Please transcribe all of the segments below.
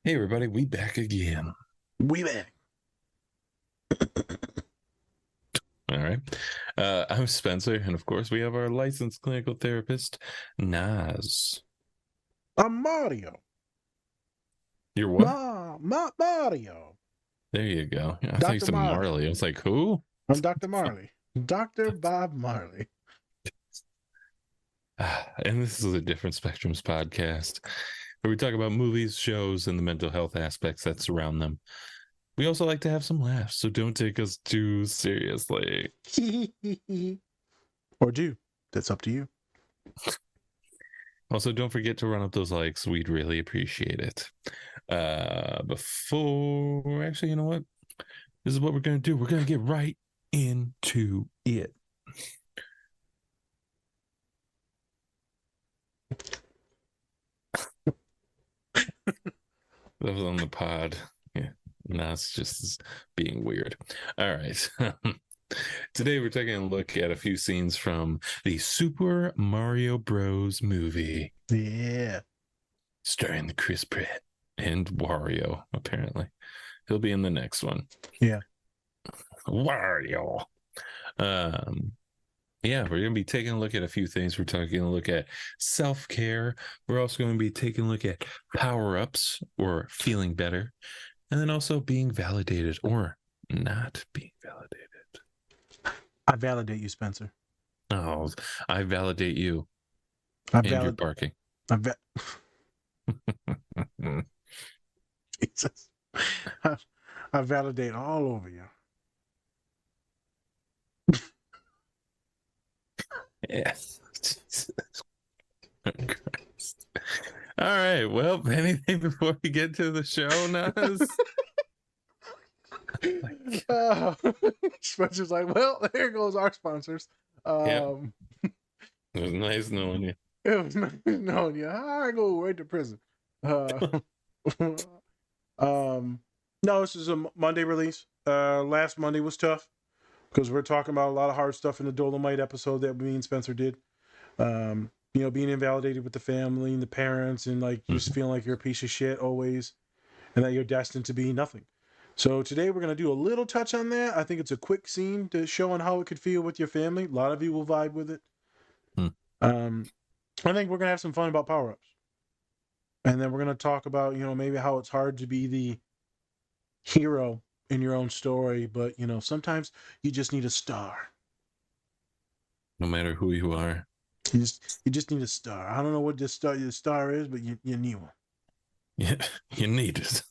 Hey everybody, we back again. We back. All right. I'm Spencer, and of course we have our licensed clinical therapist, Naz. I'm Mario. You're what? Mario. There you go. I thought you Dr. said Marley. Marley. I was like, who? I'm Dr. Marley. Dr. Bob Marley. And this is a Different Spectrums podcast where we talk about movies, shows, and the mental health aspects that surround them. We also like to have some laughs, so don't take us too seriously. Or do. That's up to you. Also, don't forget to run up those likes. We'd really appreciate it. Actually, you know what? This is what we're going to do. We're going to get right into it. That was on the pod. Yeah. Now it's just being weird. All right. Today we're taking a look at a few scenes from the Super Mario Bros. Movie. Yeah. Starring the Chris Pratt and Wario, apparently. He'll be in the next one. Yeah. Wario. Yeah, we're going to be taking a look at a few things. We're taking a look at self-care. We're also going to be taking a look at power-ups or feeling better. And then also being validated or not being validated. I validate you, Spencer. Oh, I validate you. And you're barking. Jesus. I validate all over you. Yes. All right. Well, anything before we get to the show, Naz? Spencer's like, well, there goes our sponsors. Yep. It was nice knowing you. It was nice knowing you. I go right to prison. No, this is a Monday release. Last Monday was tough because we're talking about a lot of hard stuff in the Dolomite episode that me and Spencer did. Being invalidated with the family and the parents and like just feeling like you're a piece of shit always and that you're destined to be nothing. So today we're going to do a little touch on that. I think it's a quick scene to show on how it could feel with your family. A lot of you will vibe with it. I think we're going to have some fun about power-ups. And then we're going to talk about, maybe how it's hard to be the hero in your own story, but, sometimes you just need a star. No matter who you are. You just need a star. I don't know what the star is, but you need one. Yeah, you need it.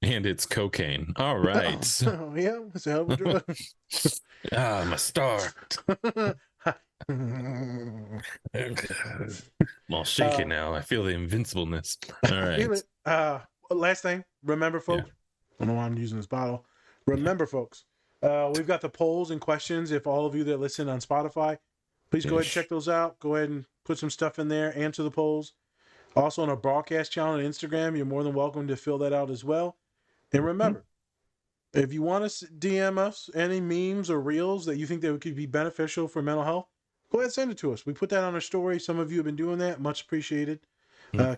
And it's cocaine. All right. Oh, yeah, it's a hell of a drug. I'm a star. I'm all shaky now. I feel the invincibleness. All right. Last thing, remember, folks. I don't know why I'm using this bottle. Remember, folks, we've got the polls and questions. If all of you that listen on Spotify, please go ahead and check those out. Go ahead and put some stuff in there. Answer the polls. Also on our broadcast channel on Instagram, you're more than welcome to fill that out as well. And remember, if you want to DM us any memes or reels that you think that could be beneficial for mental health, go ahead and send it to us. We put that on our story. Some of you have been doing that. Much appreciated.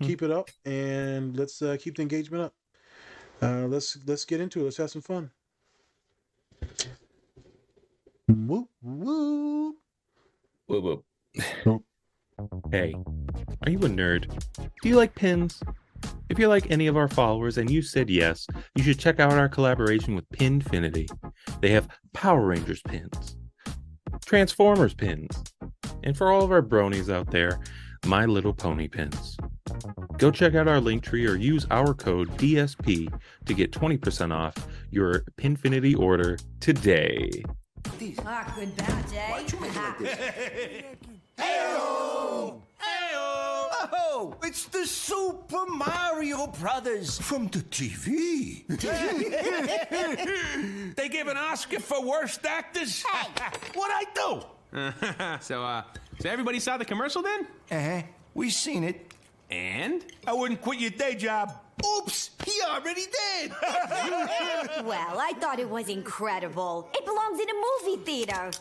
Keep it up, and let's keep the engagement up. Let's get into it. Let's have some fun. Whoop, whoop. Whoop, whoop. Hey, are you a nerd? Do you like pins? If you're like any of our followers and you said yes, you should check out our collaboration with Pinfinity. They have Power Rangers pins, Transformers pins, and for all of our bronies out there, My Little Pony pins. Go check out our link tree or use our code DSP to get 20% off your Pinfinity order today. Good batch, eh? Why'd you make it like this? Hey-o! Oh, it's the Super Mario Brothers from the TV. They give an Oscar for worst actors? What'd I do? So everybody saw the commercial then? Uh-huh. We seen it. And? I wouldn't quit your day job. Oops, he already did. Well, I thought it was incredible. It belongs in a movie theater.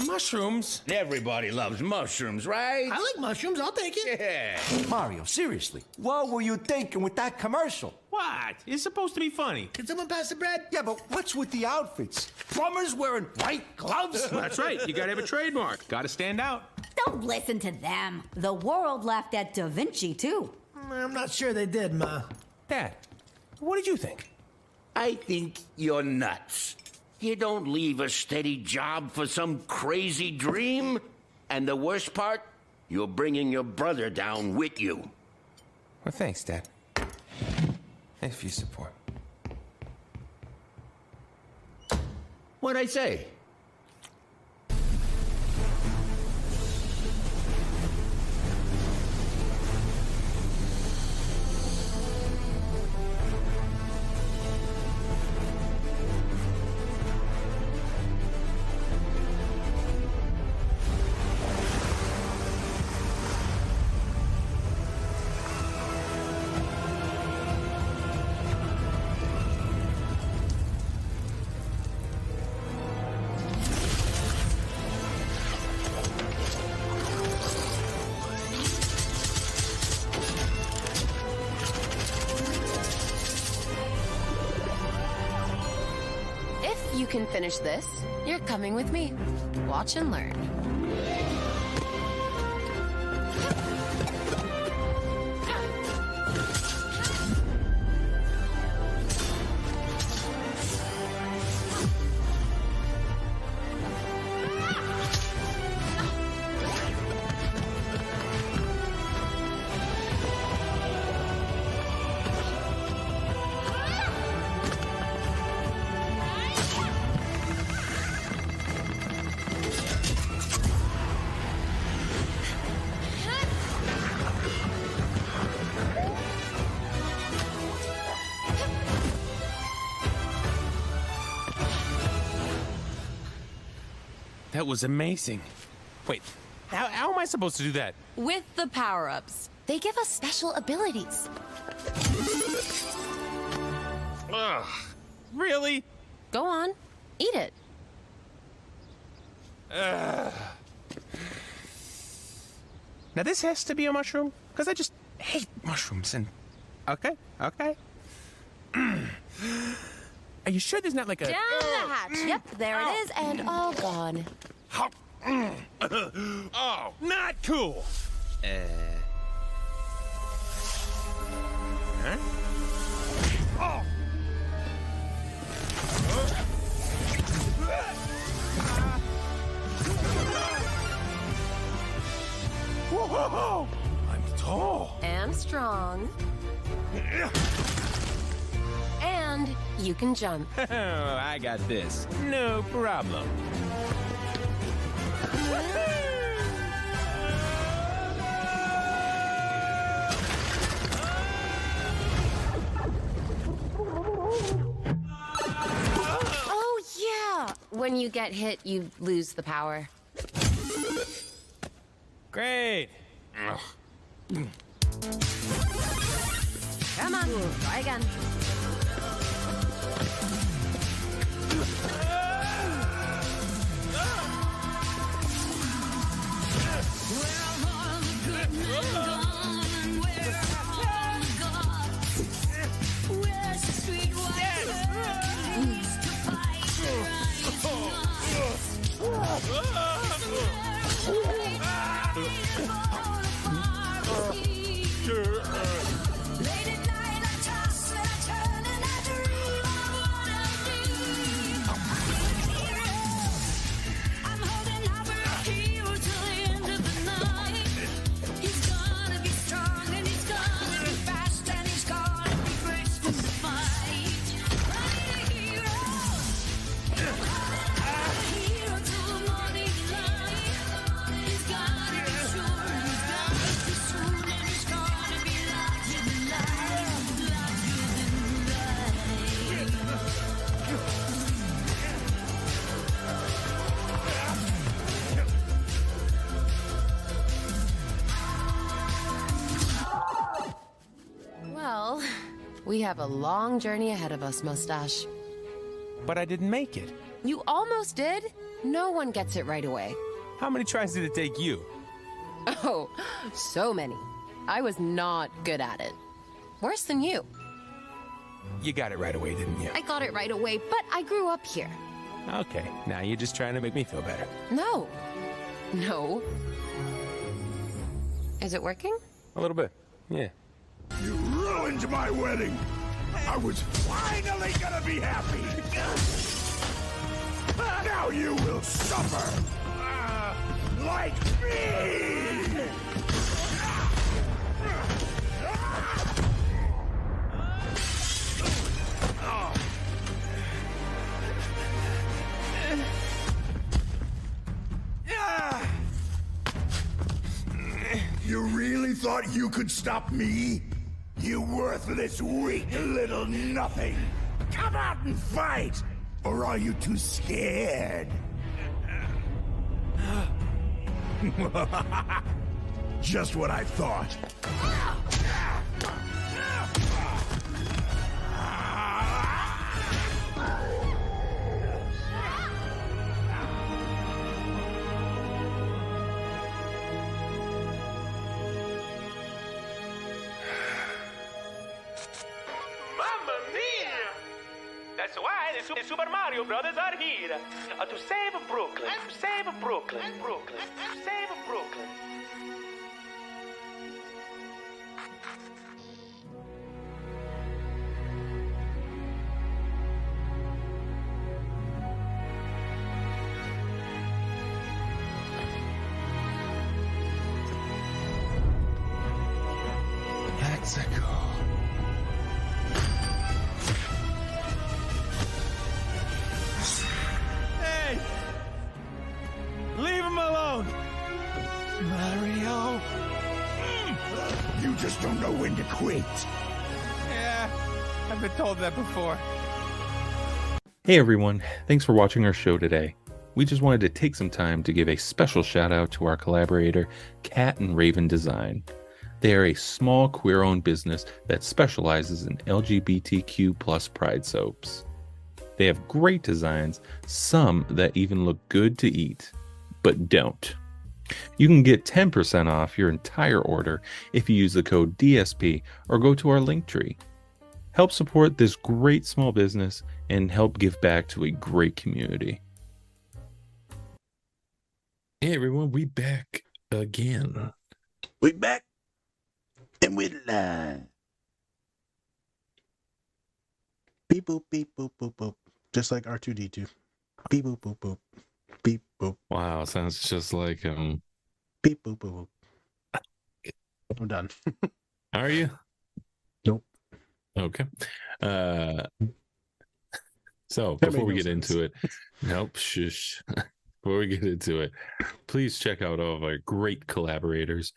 Mushrooms? Everybody loves mushrooms, right? I like mushrooms. I'll take it. Yeah. Mario, seriously, what were you thinking with that commercial? What? It's supposed to be funny. Can someone pass the bread? Yeah, but what's with the outfits? Plumbers wearing white gloves? That's right. You gotta have a trademark. Gotta stand out. Don't listen to them. The world laughed at Da Vinci, too. I'm not sure they did, Ma. Dad, what did you think? I think you're nuts. You don't leave a steady job for some crazy dream. And the worst part, you're bringing your brother down with you. Well, thanks, Dad. Thanks for your support. What'd I say? If you can finish this, you're coming with me. Watch and learn. That was amazing. Wait, how am I supposed to do that? With the power-ups. They give us special abilities. Ugh. Really? Go on. Eat it. Now this has to be a mushroom? Because I just hate mushrooms and... Okay. Are you sure there's not like a... Down the hatch. Yep, there it is, and all gone. Oh, not cool! Huh? Oh! Whoa! I'm tall. And strong. And you can jump. I got this. No problem. Oh, yeah. When you get hit, you lose the power. Great. Come on, try again. Well, we have a long journey ahead of us, Mustache. But I didn't make it. You almost did. No one gets it right away. How many tries did it take you? Oh, so many. I was not good at it. Worse than you. You got it right away, didn't you? I got it right away, but I grew up here. Okay, now you're just trying to make me feel better. No. No. Is it working? A little bit, yeah. You ruined my wedding. I was finally gonna be happy. Now you will suffer. Like me. You really thought you could stop me? You worthless, weak little nothing! Come out and fight! Or are you too scared? Just what I thought. Mamma mia! That's why the Super Mario Brothers are here. To save Brooklyn. To save Brooklyn. Brooklyn. To save Brooklyn. Mexico. Hey! Leave him alone! Mario? You just don't know when to quit. Yeah, I've been told that before. Hey everyone, thanks for watching our show today. We just wanted to take some time to give a special shout out to our collaborator, Cat and Raven Design. They are a small queer-owned business that specializes in LGBTQ plus pride soaps. They have great designs, some that even look good to eat, but don't. You can get 10% off your entire order if you use the code DSP or go to our link tree. Help support this great small business and help give back to a great community. Hey everyone, we back again. We back and we live. Beep boop beep boop boop boop. Just like R2D2. Beep boop boop boop. Beep boop. Wow, sounds just like Beep boop boop boop. I'm done. Are you? Nope. Okay. So That before made we no get sense. into it, nope, shush. Before we get into it, please check out all of our great collaborators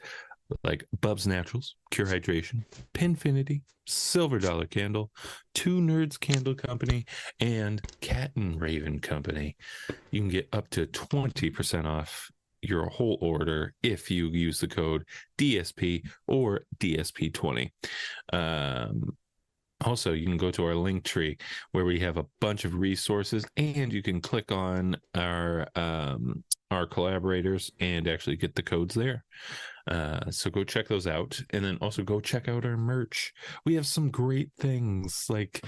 like Bub's Naturals, Cure Hydration, Pinfinity, Silver Dollar Candle, Two Nerds Candle Company, and Cat and Raven Company. You can get up to 20% off your whole order if you use the code DSP or DSP20. Also, you can go to our link tree where we have a bunch of resources, and you can click on our collaborators and actually get the codes there. So go check those out, and then also go check out our merch. We have some great things, like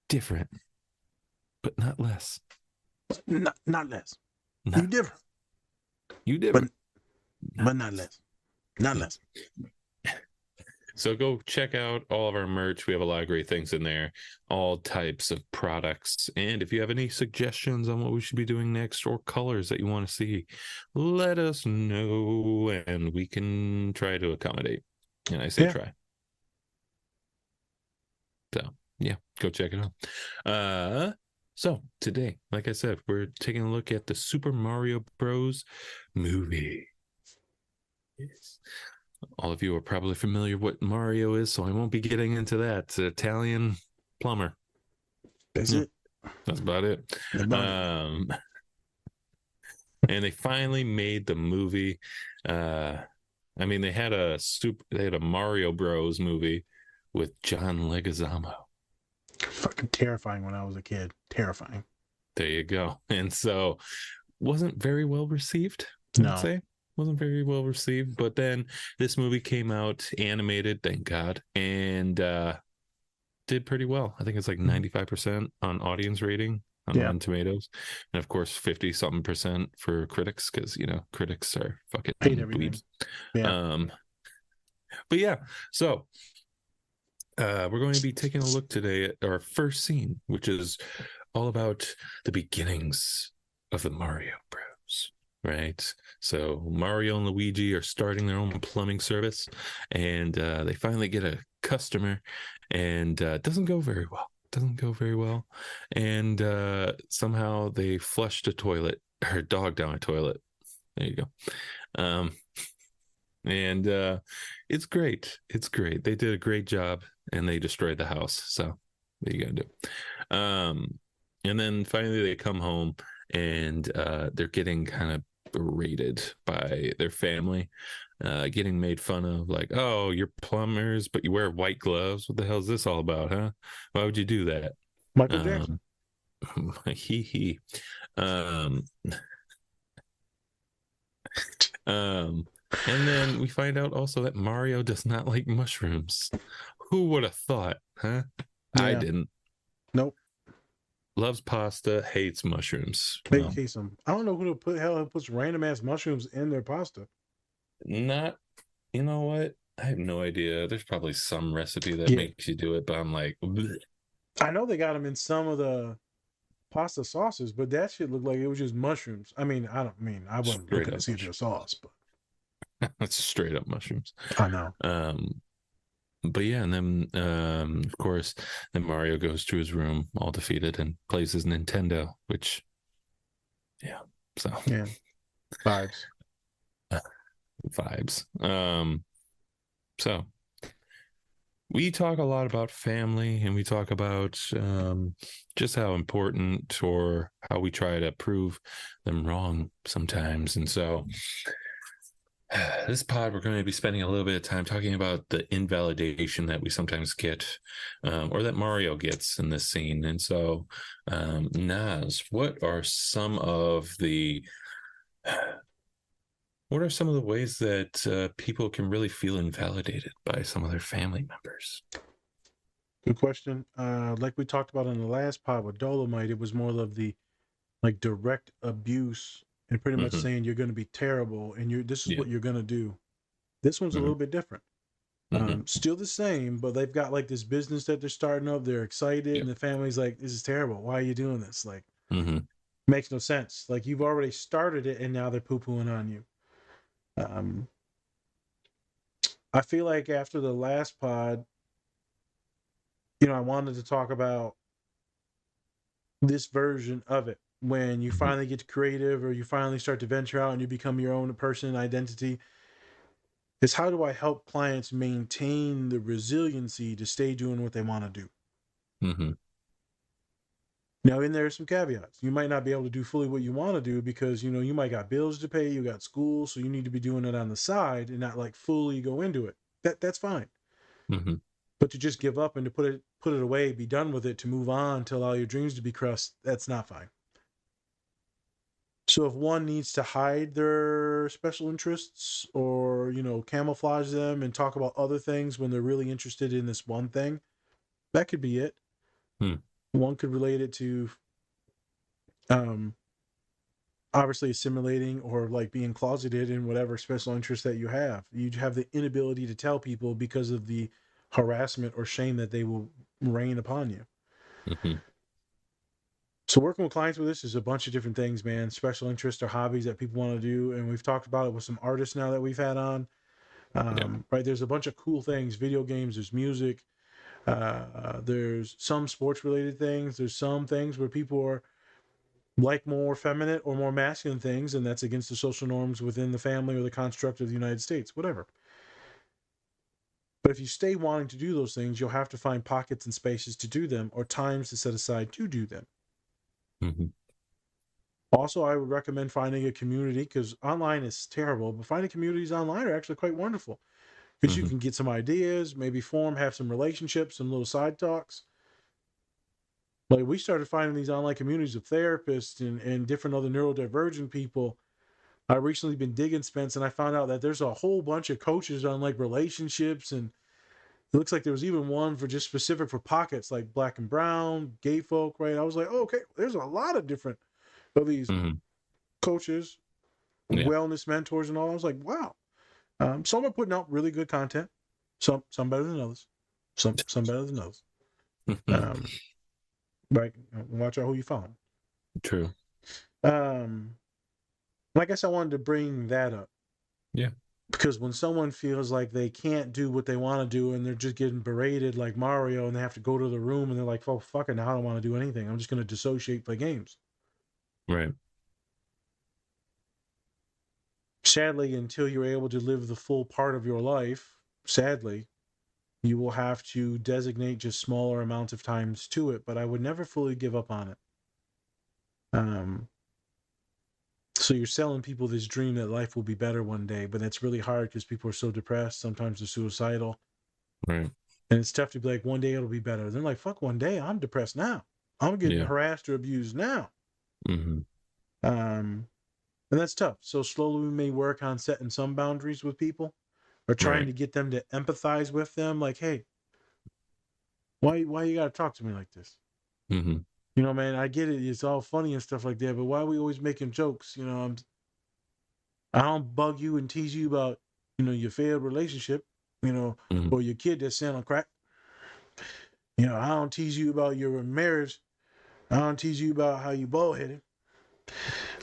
different, but not less. Not less. Not, You different. you different, But not less. Not less. So go check out all of our merch. We have a lot of great things in there, all types of products. And if you have any suggestions on what we should be doing next or colors that you want to see, let us know and we can try to accommodate. And I say try. So yeah, go check it out. So today, like I said, we're taking a look at the Super Mario Bros. Movie. Yes. All of you are probably familiar with what Mario is, so I won't be getting into that. It's an Italian plumber. That's it. That's about it. And they finally made the movie. I mean, they had a Mario Bros. Movie with John Leguizamo. Fucking terrifying when I was a kid. Terrifying. There you go. And so wasn't very well received, I would No. say. Wasn't very well received. But then this movie came out animated, thank God, and did pretty well. I think it's like 95% on audience rating on Yeah. Rotten Tomatoes. And of course, 50 something percent for critics, because, you know, critics are fucking Hate everything. dweebs. Yeah. But yeah, so we're going to be taking a look today at our first scene, which is all about the beginnings of the Mario Bros. Right? So Mario and Luigi are starting their own plumbing service, and they finally get a customer, and it doesn't go very well. Doesn't go very well, and somehow they flushed a toilet, or a dog down a toilet. There you go. And it's great. It's great. They did a great job, and they destroyed the house. So what are you gonna do? And then finally they come home, and they're getting kind of berated by their family, getting made fun of, like, oh, you're plumbers, but you wear white gloves. What the hell is this all about, huh? Why would you do that? Michael Jackson. He. Um, and then we find out also that Mario does not like mushrooms. Who would have thought, huh? Yeah. I didn't. Nope. Loves pasta, hates mushrooms. Big case of. I don't know who to hell puts random ass mushrooms in their pasta. Not, you know what? I have no idea. There's probably some recipe that makes you do it, but I'm like, bleh. I know they got them in some of the pasta sauces, but that shit looked like it was just mushrooms. I mean, I wasn't Straight looking up to see if there's sauce, but That's straight up mushrooms. I know. But yeah, and then of course, then Mario goes to his room all defeated and plays his Nintendo, which, yeah, so yeah, vibes. So we talk a lot about family, and we talk about just how important, or how we try to prove them wrong sometimes. And so this pod, we're going to be spending a little bit of time talking about the invalidation that we sometimes get, or that Mario gets in this scene. And so, Naz, what are some of the ways that people can really feel invalidated by some of their family members? Good question. Like we talked about in the last pod with Dolomite, it was more of the like direct abuse and pretty much saying you're going to be terrible and this is what you're going to do. This one's a little bit different. Still the same, but they've got like this business that they're starting up. They're excited, and the family's like, "This is terrible. Why are you doing this? Like, makes no sense. Like, you've already started it, and now they're poo-pooing on you." I feel like after the last pod, I wanted to talk about this version of it when you finally get creative, or you finally start to venture out and you become your own person and identity. Is how do I help clients maintain the resiliency to stay doing what they want to do? Now, in there are some caveats. You might not be able to do fully what you want to do because, you might got bills to pay, you got school, so you need to be doing it on the side and not like fully go into it. That's fine. But to just give up and to put it away, be done with it, to move on, to allow your dreams to be crushed, that's not fine. So if one needs to hide their special interests, or, camouflage them and talk about other things when they're really interested in this one thing, that could be it. One could relate it to obviously assimilating, or like being closeted in whatever special interest that you have. You have the inability to tell people because of the harassment or shame that they will rain upon you. So working with clients with this is a bunch of different things, man. Special interests or hobbies that people want to do. And we've talked about it with some artists now that we've had on. Right. There's a bunch of cool things, video games, there's music. There's some sports related things. There's some things where people are like more feminine or more masculine things, and that's against the social norms within the family or the construct of the United States, whatever. But if you stay wanting to do those things, you'll have to find pockets and spaces to do them, or times to set aside to do them. Also, I would recommend finding a community, because online is terrible, but finding communities online are actually quite wonderful, because you can get some ideas, maybe have some relationships, some little side talks. Like, we started finding these online communities of therapists and different other neurodivergent people. I recently been digging, Spence, and I found out that there's a whole bunch of coaches on like relationships, and it looks like there was even one for just specific for pockets like black and brown, gay folk, right? I was like, oh, okay, there's a lot of different of these coaches, wellness mentors, and all. I was like, wow. Some are putting out really good content. Some better than others. Some better than others. Right. Watch out who you follow. True. I guess I wanted to bring that up. Yeah. Because when someone feels like they can't do what they want to do and they're just getting berated like Mario and they have to go to the room and they're like, oh, fuck it, now I don't want to do anything. I'm just going to dissociate, play games. Right. Sadly, until you're able to live the full part of your life, sadly, you will have to designate just smaller amounts of times to it, but I would never fully give up on it. So you're selling people this dream that life will be better one day, but that's really hard because people are so depressed. Sometimes they're suicidal. Right. And it's tough to be like, one day it'll be better. They're like, fuck, one day, I'm depressed now. I'm getting harassed or abused now. And that's tough. So slowly we may work on setting some boundaries with people or trying to get them to empathize with them. Like, hey, why you got to talk to me like this? You know, man, I get it. It's all funny and stuff like that, but why are we always making jokes? You know, I don't bug you and tease you about, you know, your failed relationship, you know, or your kid that's selling crack. You know, I don't tease you about your marriage. I don't tease you about how you bald-headed.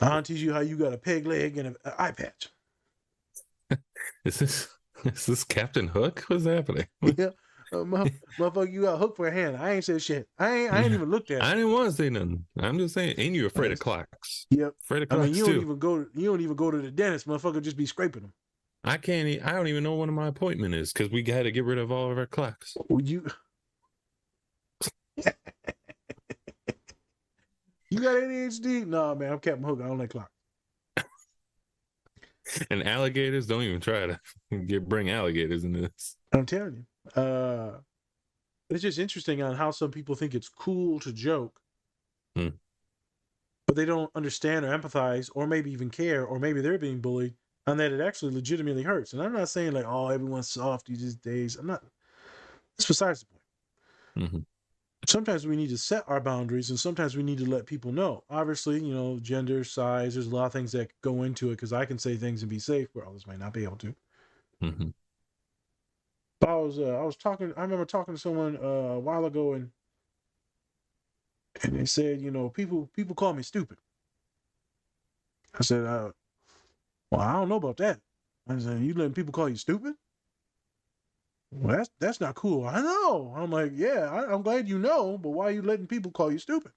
I don't tease you how you got a peg leg and an eye patch. Is this Captain Hook? What's happening? Yeah. Motherfucker, you got hooked for a hand. I ain't said shit. I ain't even looked at it. I didn't want to say nothing. I'm just saying, ain't you afraid of clocks? Yep. Afraid of clocks, you don't even go to the dentist. Motherfucker just be scraping them. I don't even know when my appointment is because we got to get rid of all of our clocks. You got ADHD? No, man, I'm Captain Hook. I don't like clocks. And alligators, don't even try to bring alligators into this. I'm telling you. It's just interesting on how some people think it's cool to joke, but they don't understand or empathize or maybe even care, or maybe they're being bullied, and that it actually legitimately hurts. And I'm not saying like, oh, everyone's soft these days. I'm not. That's besides the point. Sometimes we need to set our boundaries, and sometimes we need to let people know. Obviously, you know, gender, size, there's a lot of things that go into it because I can say things and be safe where others might not be able to. I was talking. I remember talking to someone a while ago, and they said, you know, people call me stupid. I said, well, I don't know about that. I said, you letting people call you stupid? Well, that's not cool. I know. I'm like, yeah, I'm glad you know, but why are you letting people call you stupid?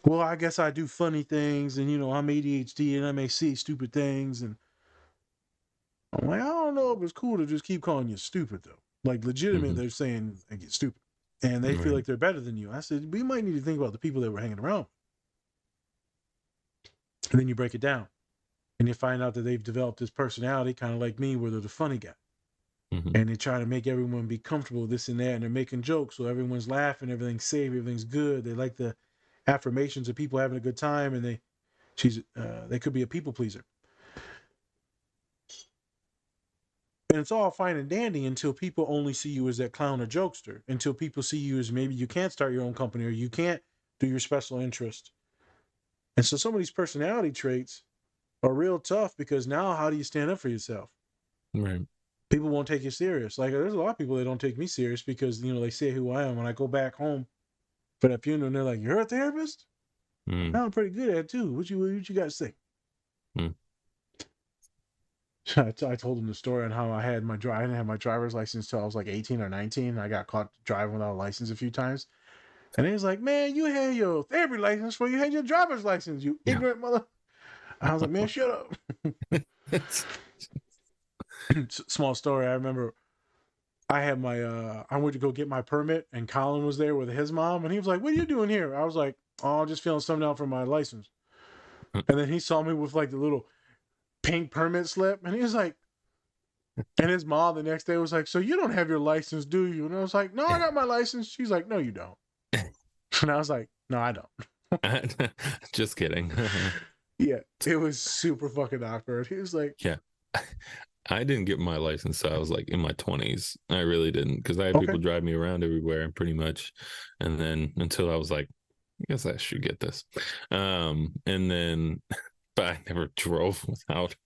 Well, I guess I do funny things, and you know, I'm ADHD, and I may see stupid things, and I'm like, I don't know if it's cool to just keep calling you stupid, though. Like, legitimately, they're saying I get stupid. And they feel like they're better than you. I said, we might need to think about the people that we're hanging around. And then you break it down. And you find out that they've developed this personality, kind of like me, where they're the funny guy. And they try to make everyone be comfortable, this and that. And they're making jokes, so everyone's laughing, everything's safe, everything's good. They like the affirmations of people having a good time. And they could be a people pleaser. And it's all fine and dandy until people only see you as that clown or jokester, until people see you as maybe you can't start your own company or you can't do your special interest. And so some of these personality traits are real tough because now how do you stand up for yourself? Right. People won't take you serious. Like, there's a lot of people that don't take me serious because, you know, they say who I am. When I go back home for that funeral and they're like, you're a therapist? I'm pretty good at it too. What you got to say? I told him the story on how I didn't have my driver's license till I was like 18 or 19. I got caught driving without a license a few times. And he was like, man, you had your therapy license before you had your driver's license, you ignorant mother. I was like, man, shut up. Small story. I remember I had I went to go get my permit and Colin was there with his mom. And he was like, what are you doing here? I was like, oh, I'm just filling something out for my license. And then he saw me with like the little pink permit slip, and he was like, and his mom the next day was like, so you don't have your license, do you? And I was like, no, I got my license. She's like, no, you don't. And I was like, no, I don't. Just kidding. Yeah, it was super fucking awkward. He was like, Yeah. I didn't get my license so I was like in my 20s. I really didn't because I had okay. people drive me around everywhere pretty much. And then until I was like, I guess I should get this. And then, but I never drove without a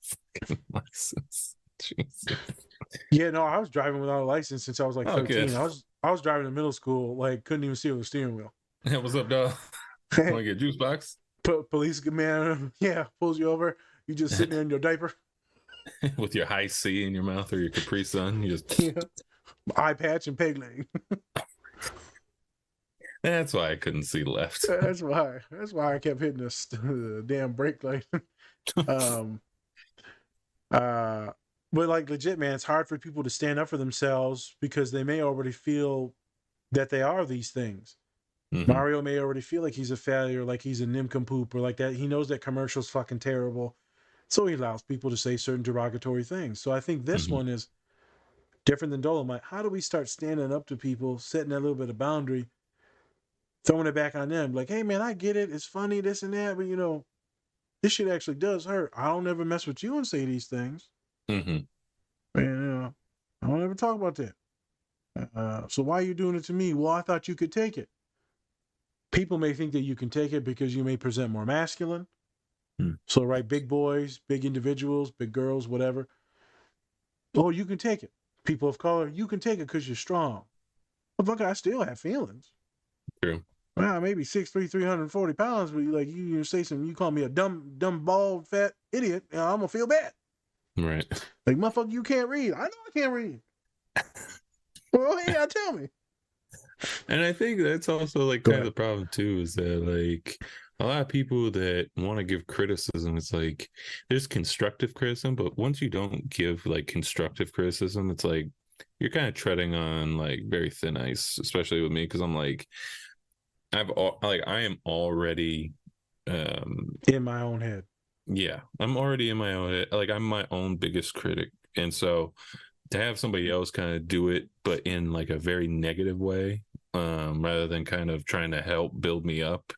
fucking license. Jesus. Yeah, no, I was driving without a license since I was like 13. Okay. I was driving in middle school, like couldn't even see over the steering wheel. Hey, what's up, dog? Want to get a juice box? Police man, yeah, pulls you over. You just sitting there in your diaper. With your high C in your mouth or your Capri Sun. You just Yeah. Eye patch and peg leg. That's why I couldn't see left. That's why I kept hitting the damn brake light. um but like legit, man, it's hard for people to stand up for themselves because they may already feel that they are these things. Mm-hmm. Mario may already feel like he's a failure, like he's a nincompoop, or like that. He knows that commercial's fucking terrible. So he allows people to say certain derogatory things. So I think this one is different than Dolomite. How do we start standing up to people, setting that little bit of boundary, throwing it back on them? Like, hey, man, I get it. It's funny, this and that. But, you know, this shit actually does hurt. I don't ever mess with you and say these things. Mm-hmm. And, you know, I don't ever talk about that. So why are you doing it to me? Well, I thought you could take it. People may think that you can take it because you may present more masculine. So, right, big boys, big individuals, big girls, whatever. Oh, you can take it. People of color, you can take it because you're strong. But fuck, I still have feelings. True. Well, maybe 6'3", 340 pounds, but like you say something, you call me a dumb, bald, fat idiot, and I'm gonna feel bad. Right. Like, motherfucker, you can't read. I know I can't read. Well, yeah, tell me. And I think that's also like kind of the problem too, is that like a lot of people that want to give criticism, it's like there's constructive criticism, but once you don't give like constructive criticism, it's like you're kind of treading on like very thin ice, especially with me, because I'm like I am already in my own head. Yeah, I'm already in my own head. Like I'm my own biggest critic, and so to have somebody else kind of do it, but in like a very negative way, rather than kind of trying to help build me up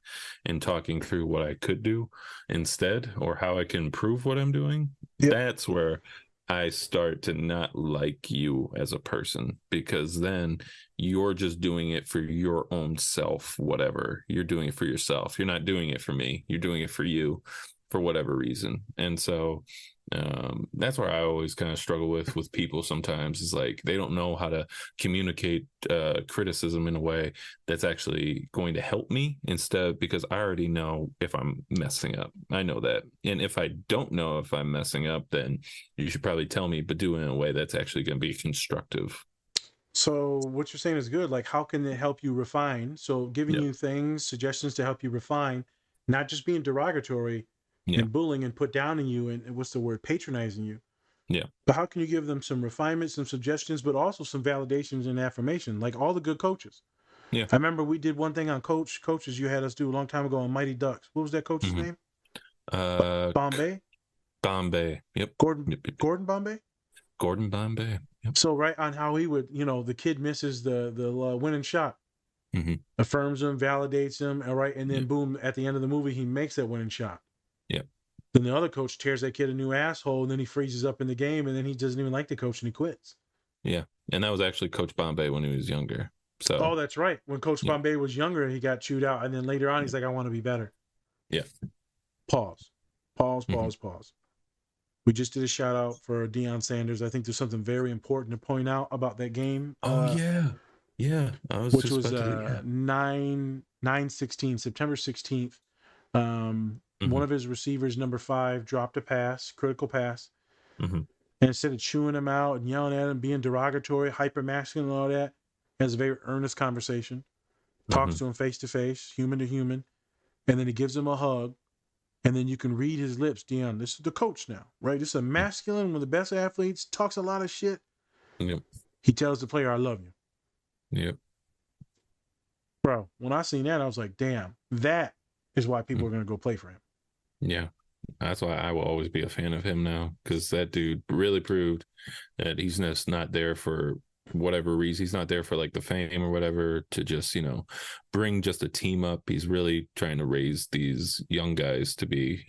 and talking through what I could do instead, or how I can improve what I'm doing. Yep. That's where I start to not like you as a person, because then you're just doing it for your own self, whatever. You're doing it for yourself. You're not doing it for me. You're doing it for you for whatever reason. And so that's where I always kind of struggle with people sometimes, is like they don't know how to communicate criticism in a way that's actually going to help me, instead, because I already know if I'm messing up. I know that. And if I don't know if I'm messing up, then you should probably tell me, but do it in a way that's actually going to be constructive. So what you're saying is good. Like, how can it help you refine? So giving you things, suggestions to help you refine, not just being derogatory and bullying and put down in you and what's the word, patronizing you. Yeah. But how can you give them some refinements, some suggestions, but also some validations and affirmation, like all the good coaches? Yeah. I remember we did one thing on coaches you had us do a long time ago on Mighty Ducks. What was that coach's name? Bombay? Bombay. Yep. Gordon Bombay? Gordon Bombay. Yep. So right on how he would, you know, the kid misses the winning shot. Affirms him, validates him, all right, and then boom, at the end of the movie, he makes that winning shot. Yeah. Then the other coach tears that kid a new asshole, and then he freezes up in the game, and then he doesn't even like the coach, and he quits. Yeah, and that was actually Coach Bombay when he was younger. So. Oh, that's right. When Coach Bombay was younger, he got chewed out, and then later on, he's like, "I want to be better." Yeah. Pause. We just did a shout out for Deion Sanders. I think there's something very important to point out about that game. Yeah. Which was 9/16, September 16th. One of his receivers, number 5, dropped a pass, critical pass. And instead of chewing him out and yelling at him, being derogatory, hyper masculine, and all that, has a very earnest conversation, talks to him face to face, human to human, and then he gives him a hug. And then you can read his lips. Deion, this is the coach now, right? This is a masculine, one of the best athletes, talks a lot of shit. Yep. He tells the player, "I love you." Yep. Bro, when I seen that, I was like, damn, that is why people are going to go play for him. Yeah. That's why I will always be a fan of him now, because that dude really proved that he's just not there for whatever reason. He's not there for like the fame or whatever to just, bring just a team up. He's really trying to raise these young guys to be,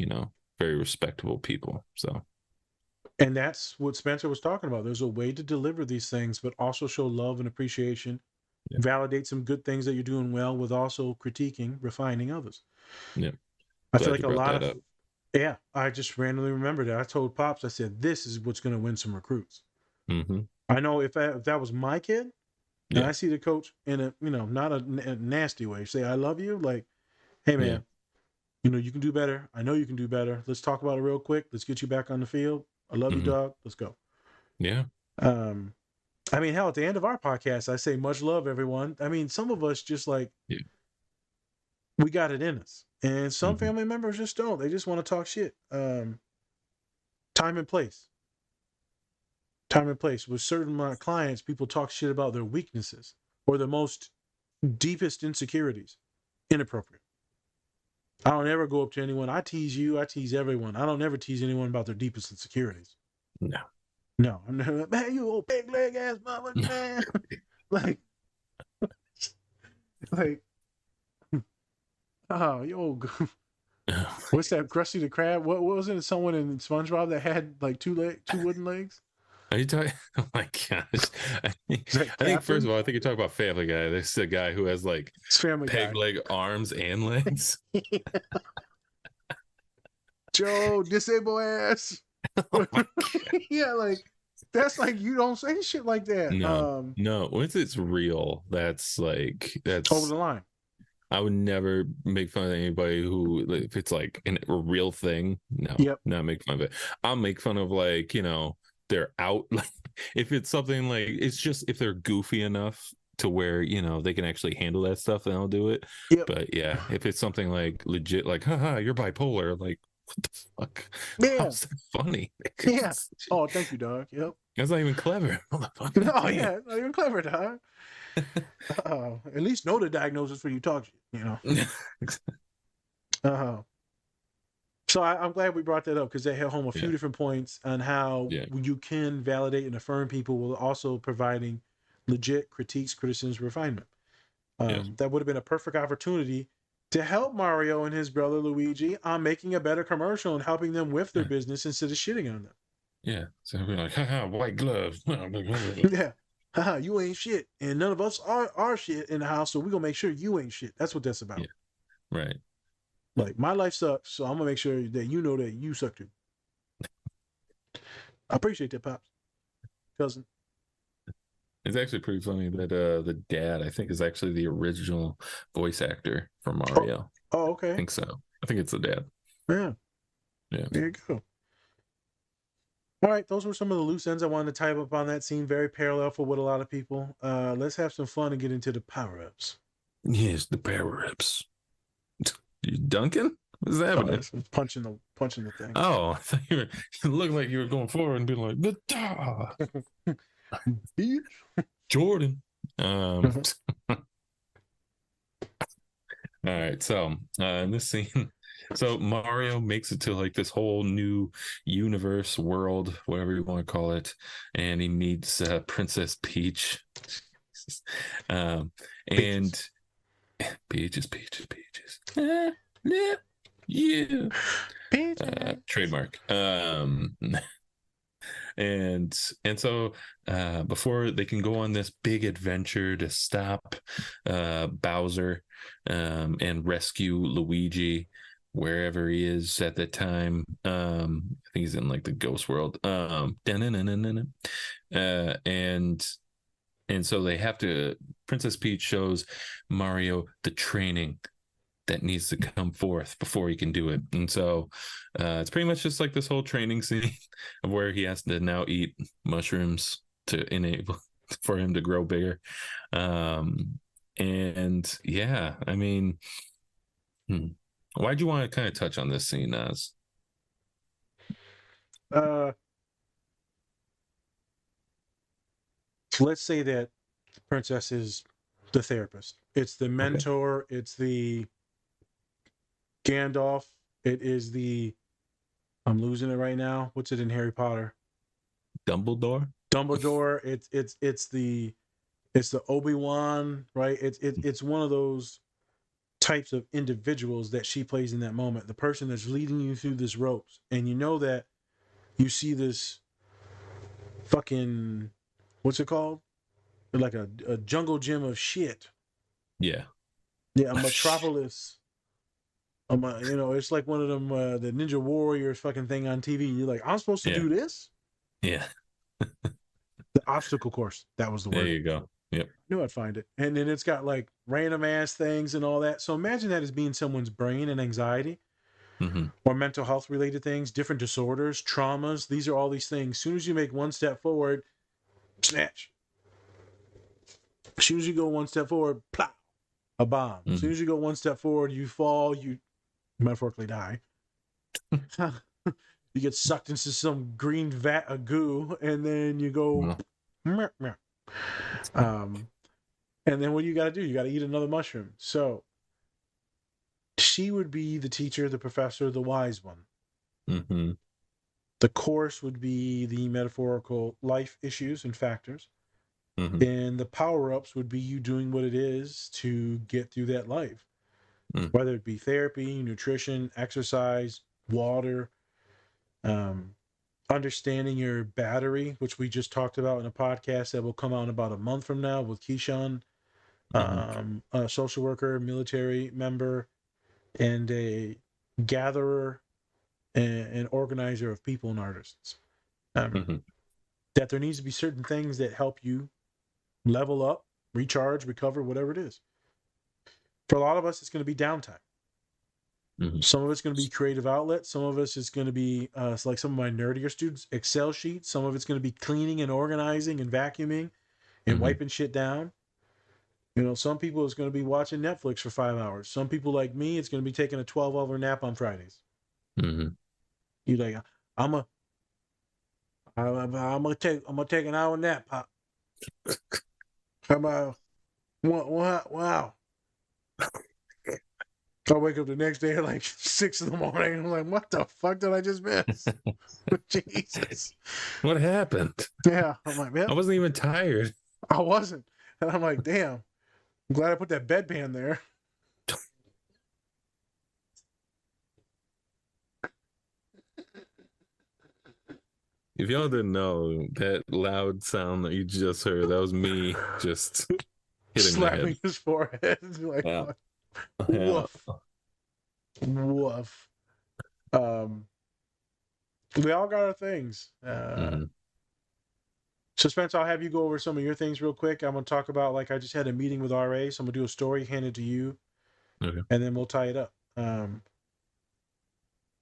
very respectable people. So, and that's what Spencer was talking about. There's a way to deliver these things, but also show love and appreciation, validate some good things that you're doing well, with also critiquing, refining others. Yeah. I feel like a lot of, yeah, I just randomly remembered that. I told Pops, I said, this is what's going to win some recruits. Mm-hmm. I know if that was my kid, and I see the coach in a, not a nasty way, say, I love you. Like, hey, man, you can do better. I know you can do better. Let's talk about it real quick. Let's get you back on the field. I love you, dog. Let's go. Yeah. I mean, hell, at the end of our podcast, I say much love, everyone. I mean, some of us just like, we got it in us. And some family members just don't. They just want to talk shit. Time and place. Time and place. With certain clients, people talk shit about their weaknesses or their most deepest insecurities. Inappropriate. I don't ever go up to anyone. I tease you. I tease everyone. I don't ever tease anyone about their deepest insecurities. No. I'm never, man, you old big leg ass motherfucker, man. like, yo, what's that? Krusty the Krab? What was it? Someone in SpongeBob that had like two wooden legs? Are you talking? Oh my gosh! I think first of all, I think you're talking about Family Guy. This is a guy who has like peg leg arms and legs. Joe, disable ass. Oh yeah, like that's like you don't say shit like that. No. Once it's real, that's over the line. I would never make fun of anybody who, if it's like a real thing, not make fun of it. I'll make fun of like, they're out. Like if it's something like, it's just if they're goofy enough to where, they can actually handle that stuff, then I'll do it. But yeah, if it's something like legit, like, haha, you're bipolar, like, what the fuck? Yeah. How's that funny? Yeah. Oh, thank you, dog. Yep. That's not even clever. No, yeah, not even clever, dog. At least know the diagnosis before you talk, So I'm glad we brought that up because they hit home a few different points on how you can validate and affirm people while also providing legit critiques, criticisms, refinement. That would have been a perfect opportunity to help Mario and his brother Luigi on making a better commercial and helping them with their business instead of shitting on them. Yeah. So we're like, haha, white gloves. Yeah. Haha, you ain't shit. And none of us are shit in the house, so we're going to make sure you ain't shit. That's what that's about. Yeah. Right. Like, my life sucks, so I'm going to make sure that you know that you suck too. I appreciate that, Pops. Cousin. It's actually pretty funny that the dad, I think, is actually the original voice actor for Mario. Oh, okay. I think so. I think it's the dad. Yeah. Yeah. There you go. All right, those were some of the loose ends I wanted to tie up on that scene. Very parallel for what a lot of people. Let's have some fun and get into the power-ups. Yes, the power-ups. You Duncan? What's happening? Punching the thing. Oh, I thought you looked like you were going forward and being like, Jordan. All right, so in this scene, so Mario makes it to like this whole new universe, world, whatever you want to call it, and he meets Princess Peach. And peaches. Yeah. Trademark. And so before they can go on this big adventure to stop Bowser and rescue Luigi wherever he is at that time, I think he's in like the ghost world, and so they have to, Princess Peach shows Mario the training that needs to come forth before he can do it. And so it's pretty much just like this whole training scene of where he has to now eat mushrooms to enable for him to grow bigger. And yeah, I mean, why'd you want to kind of touch on this scene, Naz? So let's say that the princess is the therapist. It's the mentor. Okay. It's the Gandalf. It is the, I'm losing it right now. What's it in Harry Potter? Dumbledore? Dumbledore. It's the Obi-Wan, right? It's one of those types of individuals that she plays in that moment. The person that's leading you through this ropes, and you know that you see this fucking what's it called? Like a jungle gym of shit. Yeah. Yeah, a metropolis. It's like one of them the Ninja Warriors fucking thing on TV. You're like, I'm supposed to Yeah. do this? Yeah. The obstacle course. That was the There word. you go. Yep. I knew I'd find it. And then it's got like random ass things and all that. So imagine that as being someone's brain and anxiety Mm-hmm. or mental health related things, different disorders, traumas. These are all these things. As soon as you make one step forward, snatch. As soon as you go one step forward, plow, a bomb. Mm-hmm. As soon as you go one step forward, you fall, you metaphorically die. You get sucked into some green vat of goo, and then you go. Meh, meh. And then what do you got to do? You got to eat another mushroom. So she would be the teacher, the professor, the wise one. Mm-hmm. The course would be the metaphorical life issues and factors. Mm-hmm. And the power-ups would be you doing what it is to get through that life. Whether it be therapy, nutrition, exercise, water, understanding your battery, which we just talked about in a podcast that will come out in about a month from now with Keyshawn, a social worker, military member, and a gatherer and organizer of people and artists. That there needs to be certain things that help you level up, recharge, recover, whatever it is. For a lot of us, it's going to be downtime. Some of it's going to be creative outlets. Some of us is going to be like some of my nerdier students, Excel sheets. Some of it's going to be cleaning and organizing and vacuuming and wiping shit down. Some people it's going to be watching Netflix for 5 hours. Some people like me, it's going to be taking a 12-hour nap on Fridays. You're like, I'm gonna take an hour nap, Pop. How about wow? I wake up the next day at like 6 in the morning. I'm like, what the fuck did I just miss? Jesus. What happened? Yeah. I'm like, man. I wasn't even tired. I wasn't. And I'm like, damn. I'm glad I put that bedpan there. If y'all didn't know, that loud sound that you just heard, that was me just hitting slapping my his forehead. Like, yeah. Woof. Woof. We all got our things. So Spencer, I'll have you go over some of your things real quick. I'm going to talk about, like, I just had a meeting with RA, so I'm going to do a story, hand it to you, and then we'll tie it up.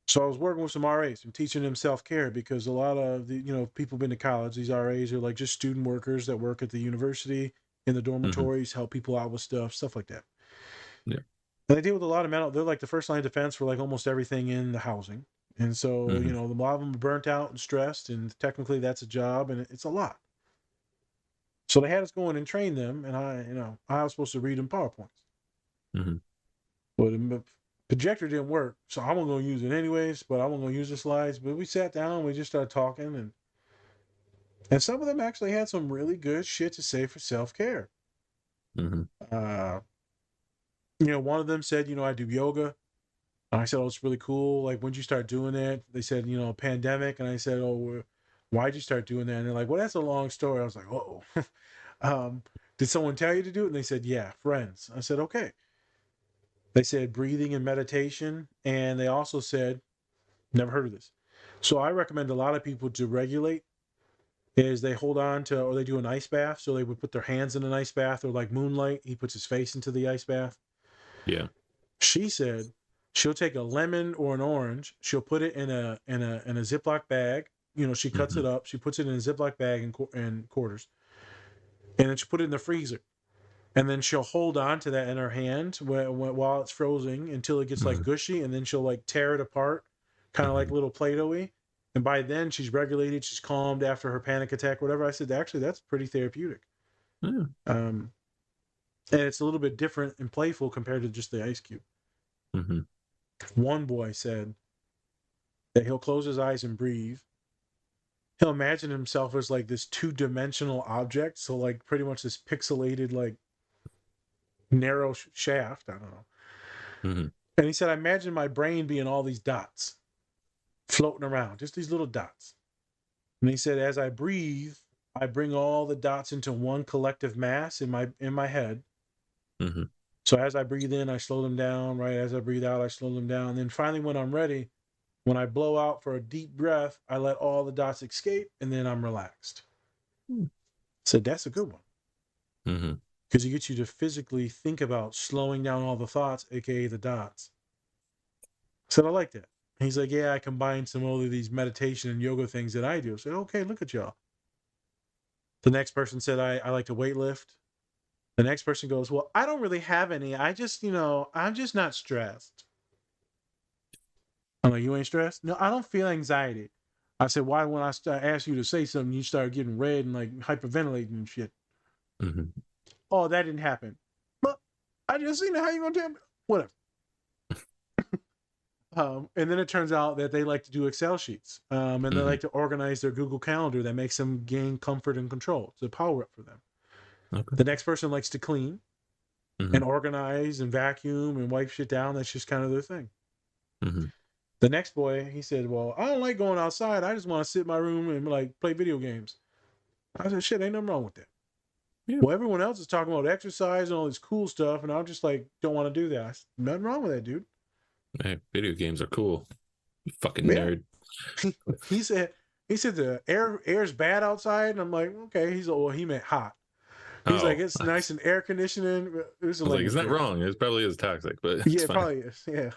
So I was working with some RAs and teaching them self-care because a lot of the, people been to college. These RAs are like just student workers that work at the university in the dormitories, help people out with stuff like that. Yeah. And they deal with a lot of mental. They're like the first line of defense for like almost everything in the housing. And so, a lot of them are burnt out and stressed, and technically that's a job, and it's a lot. So they had us go in and train them, and I was supposed to read them PowerPoints. But the projector didn't work, so I wasn't going to use it anyways, but I wasn't going to use the slides. But we sat down, and we just started talking, and some of them actually had some really good shit to say for self-care. One of them said, I do yoga. And I said, oh, it's really cool. Like, when'd you start doing it? They said, pandemic. And I said, oh, why'd you start doing that? And they're like, well, that's a long story. I was like, oh. Did someone tell you to do it? And they said, yeah, friends. I said, okay. They said breathing and meditation. And they also said, never heard of this. So I recommend a lot of people to regulate is they hold on to, or they do an ice bath. So they would put their hands in an ice bath, or like Moonlight, he puts his face into the ice bath. Yeah. She said she'll take a lemon or an orange. She'll put it in a Ziploc bag. She cuts it up. She puts it in a Ziploc bag and quarters. And then she'll put it in the freezer. And then she'll hold on to that in her hand while it's frozen until it gets like gushy. And then she'll like tear it apart, kind of like little Play-Doh-y. And by then she's regulated. She's calmed after her panic attack, whatever. I said, actually, that's pretty therapeutic. And it's a little bit different and playful compared to just the ice cube. One boy said that he'll close his eyes and breathe. he'll imagine himself as like this 2-dimensional object. So like pretty much this pixelated, like narrow shaft. I don't know. Mm-hmm. And he said, I imagine my brain being all these dots floating around, just these little dots. And he said, as I breathe, I bring all the dots into one collective mass in my head. Mm-hmm. So as I breathe in, I slow them down, right? As I breathe out, I slow them down. And then finally, when I'm ready, when I blow out for a deep breath, I let all the dots escape, and then I'm relaxed. So that's a good one. Mm-hmm. Because it gets you to physically think about slowing down all the thoughts, aka the dots. So I like that. He's like, yeah, I combined some of these meditation and yoga things that I do. I said, okay, look at y'all. The next person said, I like to weight lift. The next person goes, well, I don't really have any. I just, I'm just not stressed. I'm like, you ain't stressed? No, I don't feel anxiety. I said, why when I asked you to say something, you start getting red and like hyperventilating and shit? Mm-hmm. Oh, that didn't happen. But I just seen it. How you gonna tell me? Whatever. And then it turns out that they like to do Excel sheets. And they like to organize their Google Calendar that makes them gain comfort and control. It's a power up for them. Okay. The next person likes to clean and organize and vacuum and wipe shit down. That's just kind of their thing. Mm-hmm. The next boy, he said, well, I don't like going outside. I just want to sit in my room and like play video games. I said, shit, ain't nothing wrong with that. Yeah. Well, everyone else is talking about exercise and all this cool stuff, and I'm just like, don't want to do that. I said, nothing wrong with that, dude. Hey, video games are cool. You fucking nerd. He said the air's bad outside, and I'm like, okay. He's like, well, he meant hot. He's like, it's nice and air conditioning. I was like, it's not wrong. It probably is toxic, but yeah, it probably is. Yeah.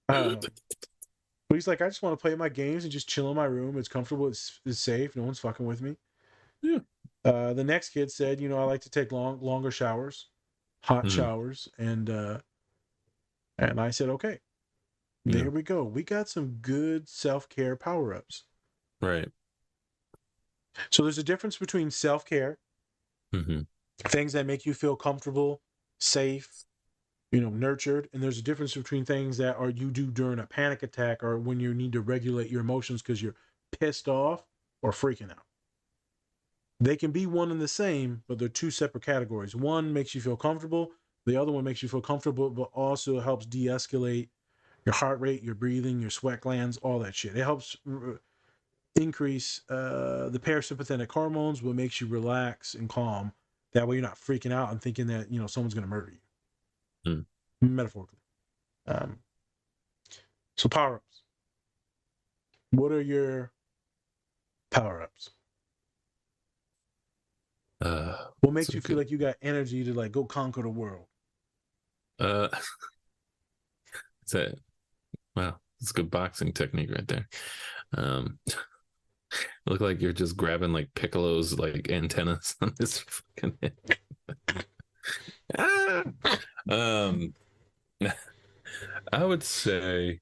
But he's like, I just want to play my games and just chill in my room. It's comfortable. It's safe. No one's fucking with me. Yeah. The next kid said, I like to take longer showers, hot showers, and I said, okay. There we go. We got some good self-care power-ups. Right. So there's a difference between self-care, things that make you feel comfortable, safe, nurtured, and there's a difference between things that you do during a panic attack or when you need to regulate your emotions because you're pissed off or freaking out. They can be one and the same, but they're two separate categories. One makes you feel comfortable. The other one makes you feel comfortable, but also helps de-escalate your heart rate, your breathing, your sweat glands, all that shit. It helps increase the parasympathetic hormones, what makes you relax and calm. That way you're not freaking out and thinking that, someone's going to murder you. Metaphorically. So power-ups. What are your power-ups? What makes you feel like you got energy to like go conquer the world? It's wow, it's a good boxing technique right there. Look like you're just grabbing like Piccolo's like antennas on this fucking head. I would say,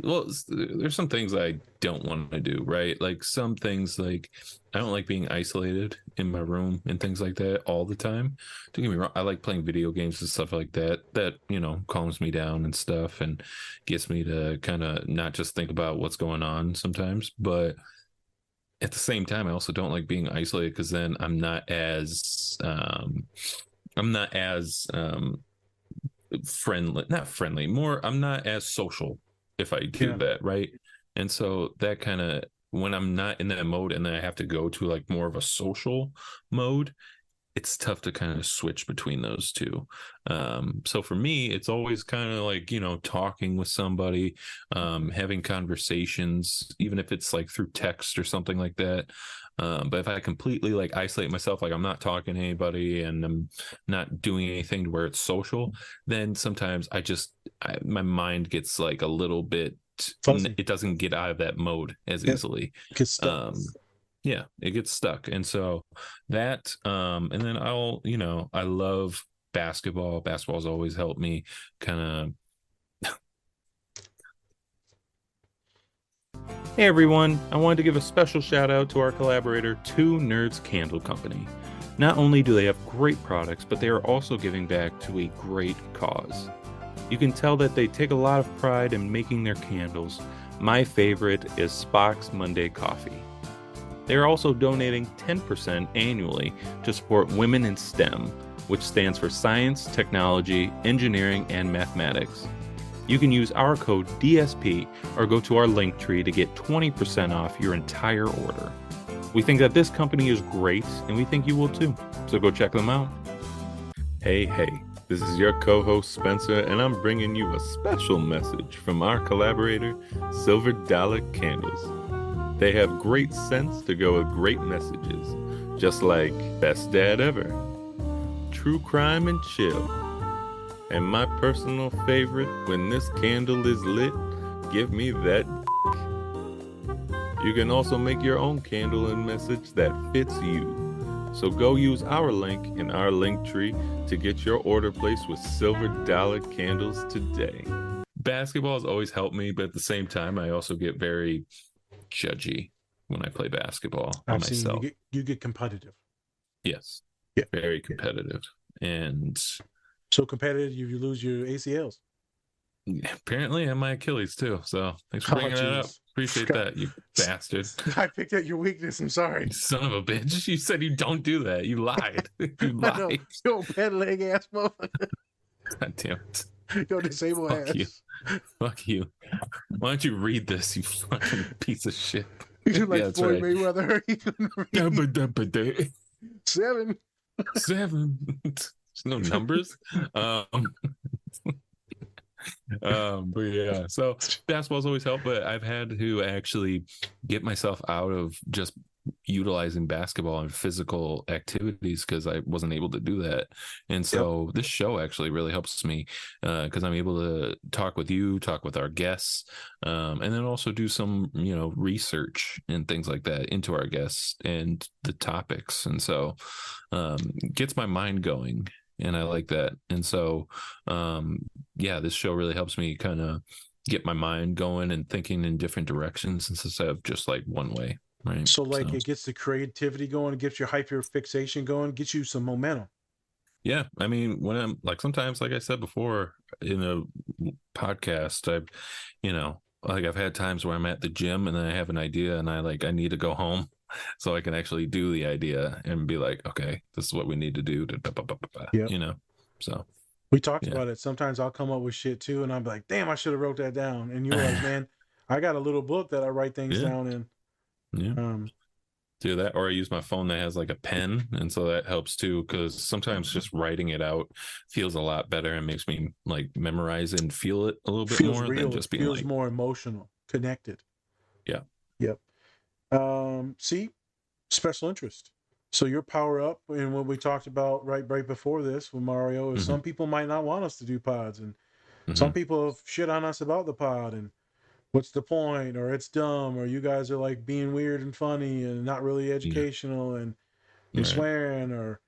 well, there's some things I don't want to do, right? Like some things, like I don't like being isolated in my room and things like that all the time. Don't get me wrong, I like playing video games and stuff like that. That, calms me down and stuff and gets me to kind of not just think about what's going on sometimes. But at the same time, I also don't like being isolated because then I'm not as friendly, not friendly, more, I'm not as social if I do that, right? And so that kind of, when I'm not in that mode and then I have to go to like more of a social mode, it's tough to kind of switch between those two. So for me, it's always kind of like, talking with somebody, having conversations, even if it's like through text or something like that. But if I completely like isolate myself, like I'm not talking to anybody and I'm not doing anything to where it's social, then sometimes my mind gets like a little bit fuzzy. It doesn't get out of that mode as easily. Yeah, it gets stuck. And so that, and then I love basketball. Basketball's always helped me kind of. Hey everyone, I wanted to give a special shout out to our collaborator, Two Nerds Candle Company. Not only do they have great products, but they are also giving back to a great cause. You can tell that they take a lot of pride in making their candles, My favorite is Spock's Monday Coffee. They are also donating 10% annually to support Women in STEM, which stands for Science, Technology, Engineering, and Mathematics. You can use our code DSP or go to our link tree to get 20% off your entire order. We think that this company is great, and we think you will too. So go check them out. Hey, this is your co-host Spencer, and I'm bringing you a special message from our collaborator, Silver Dollar Candles. They have great scents to go with great messages, just like Best Dad Ever, True Crime and Chill, and my personal favorite, When This Candle Is Lit, Give Me That. You can also make your own candle and message that fits you. So go use our link in our link tree to get your order placed with Silver Dollar Candles today. Basketball has always helped me, but at the same time, I also get very judgy when I play basketball on myself. You get competitive. Yes. Yeah. Very competitive. And so competitive you lose your ACLs. Apparently, and my Achilles too. So thanks for bringing that up. Appreciate that, you bastard. I picked at your weakness. I'm sorry. Son of a bitch. You said you don't do that. You lied. You lied. Yo, pet leg ass motherfucker. God damn it. Yo, disabled Fuck ass. You. Fuck you. Why don't you read this, you fucking piece of shit? You like yeah, Floyd right. Mayweather. He couldn't read. 7. There's no numbers. But yeah, so basketball's always helped, but I've had to actually get myself out of just utilizing basketball and physical activities because I wasn't able to do that. And so this show actually really helps me because I'm able to talk with you, talk with our guests, and then also do some, research and things like that into our guests and the topics. And so gets my mind going. And I like that. And so, this show really helps me kind of get my mind going and thinking in different directions instead of just like one way. Right. So it gets the creativity going, it gets your hyperfixation going, gets you some momentum. Yeah. I mean, when I'm like, sometimes, like I said before in a podcast, I've had times where I'm at the gym and then I have an idea and I need to go home. So I can actually do the idea and be like, okay, this is what we need to do. So we talked about it. Sometimes I'll come up with shit too, and I'm like, damn, I should have wrote that down. And you're like, man, I got a little book that I write things down in. Yeah. Do that, or I use my phone that has like a pen, and so that helps too. Because sometimes just writing it out feels a lot better and makes me like memorize and feel it a little bit more real. than just being feels more emotional, connected. Yeah. Yep. See, special interest. So your power up, and what we talked about right before this with Mario is some people might not want us to do pods, and some people have shit on us about the pod, and what's the point, or it's dumb, or you guys are like being weird and funny and not really educational, and you're swearing, or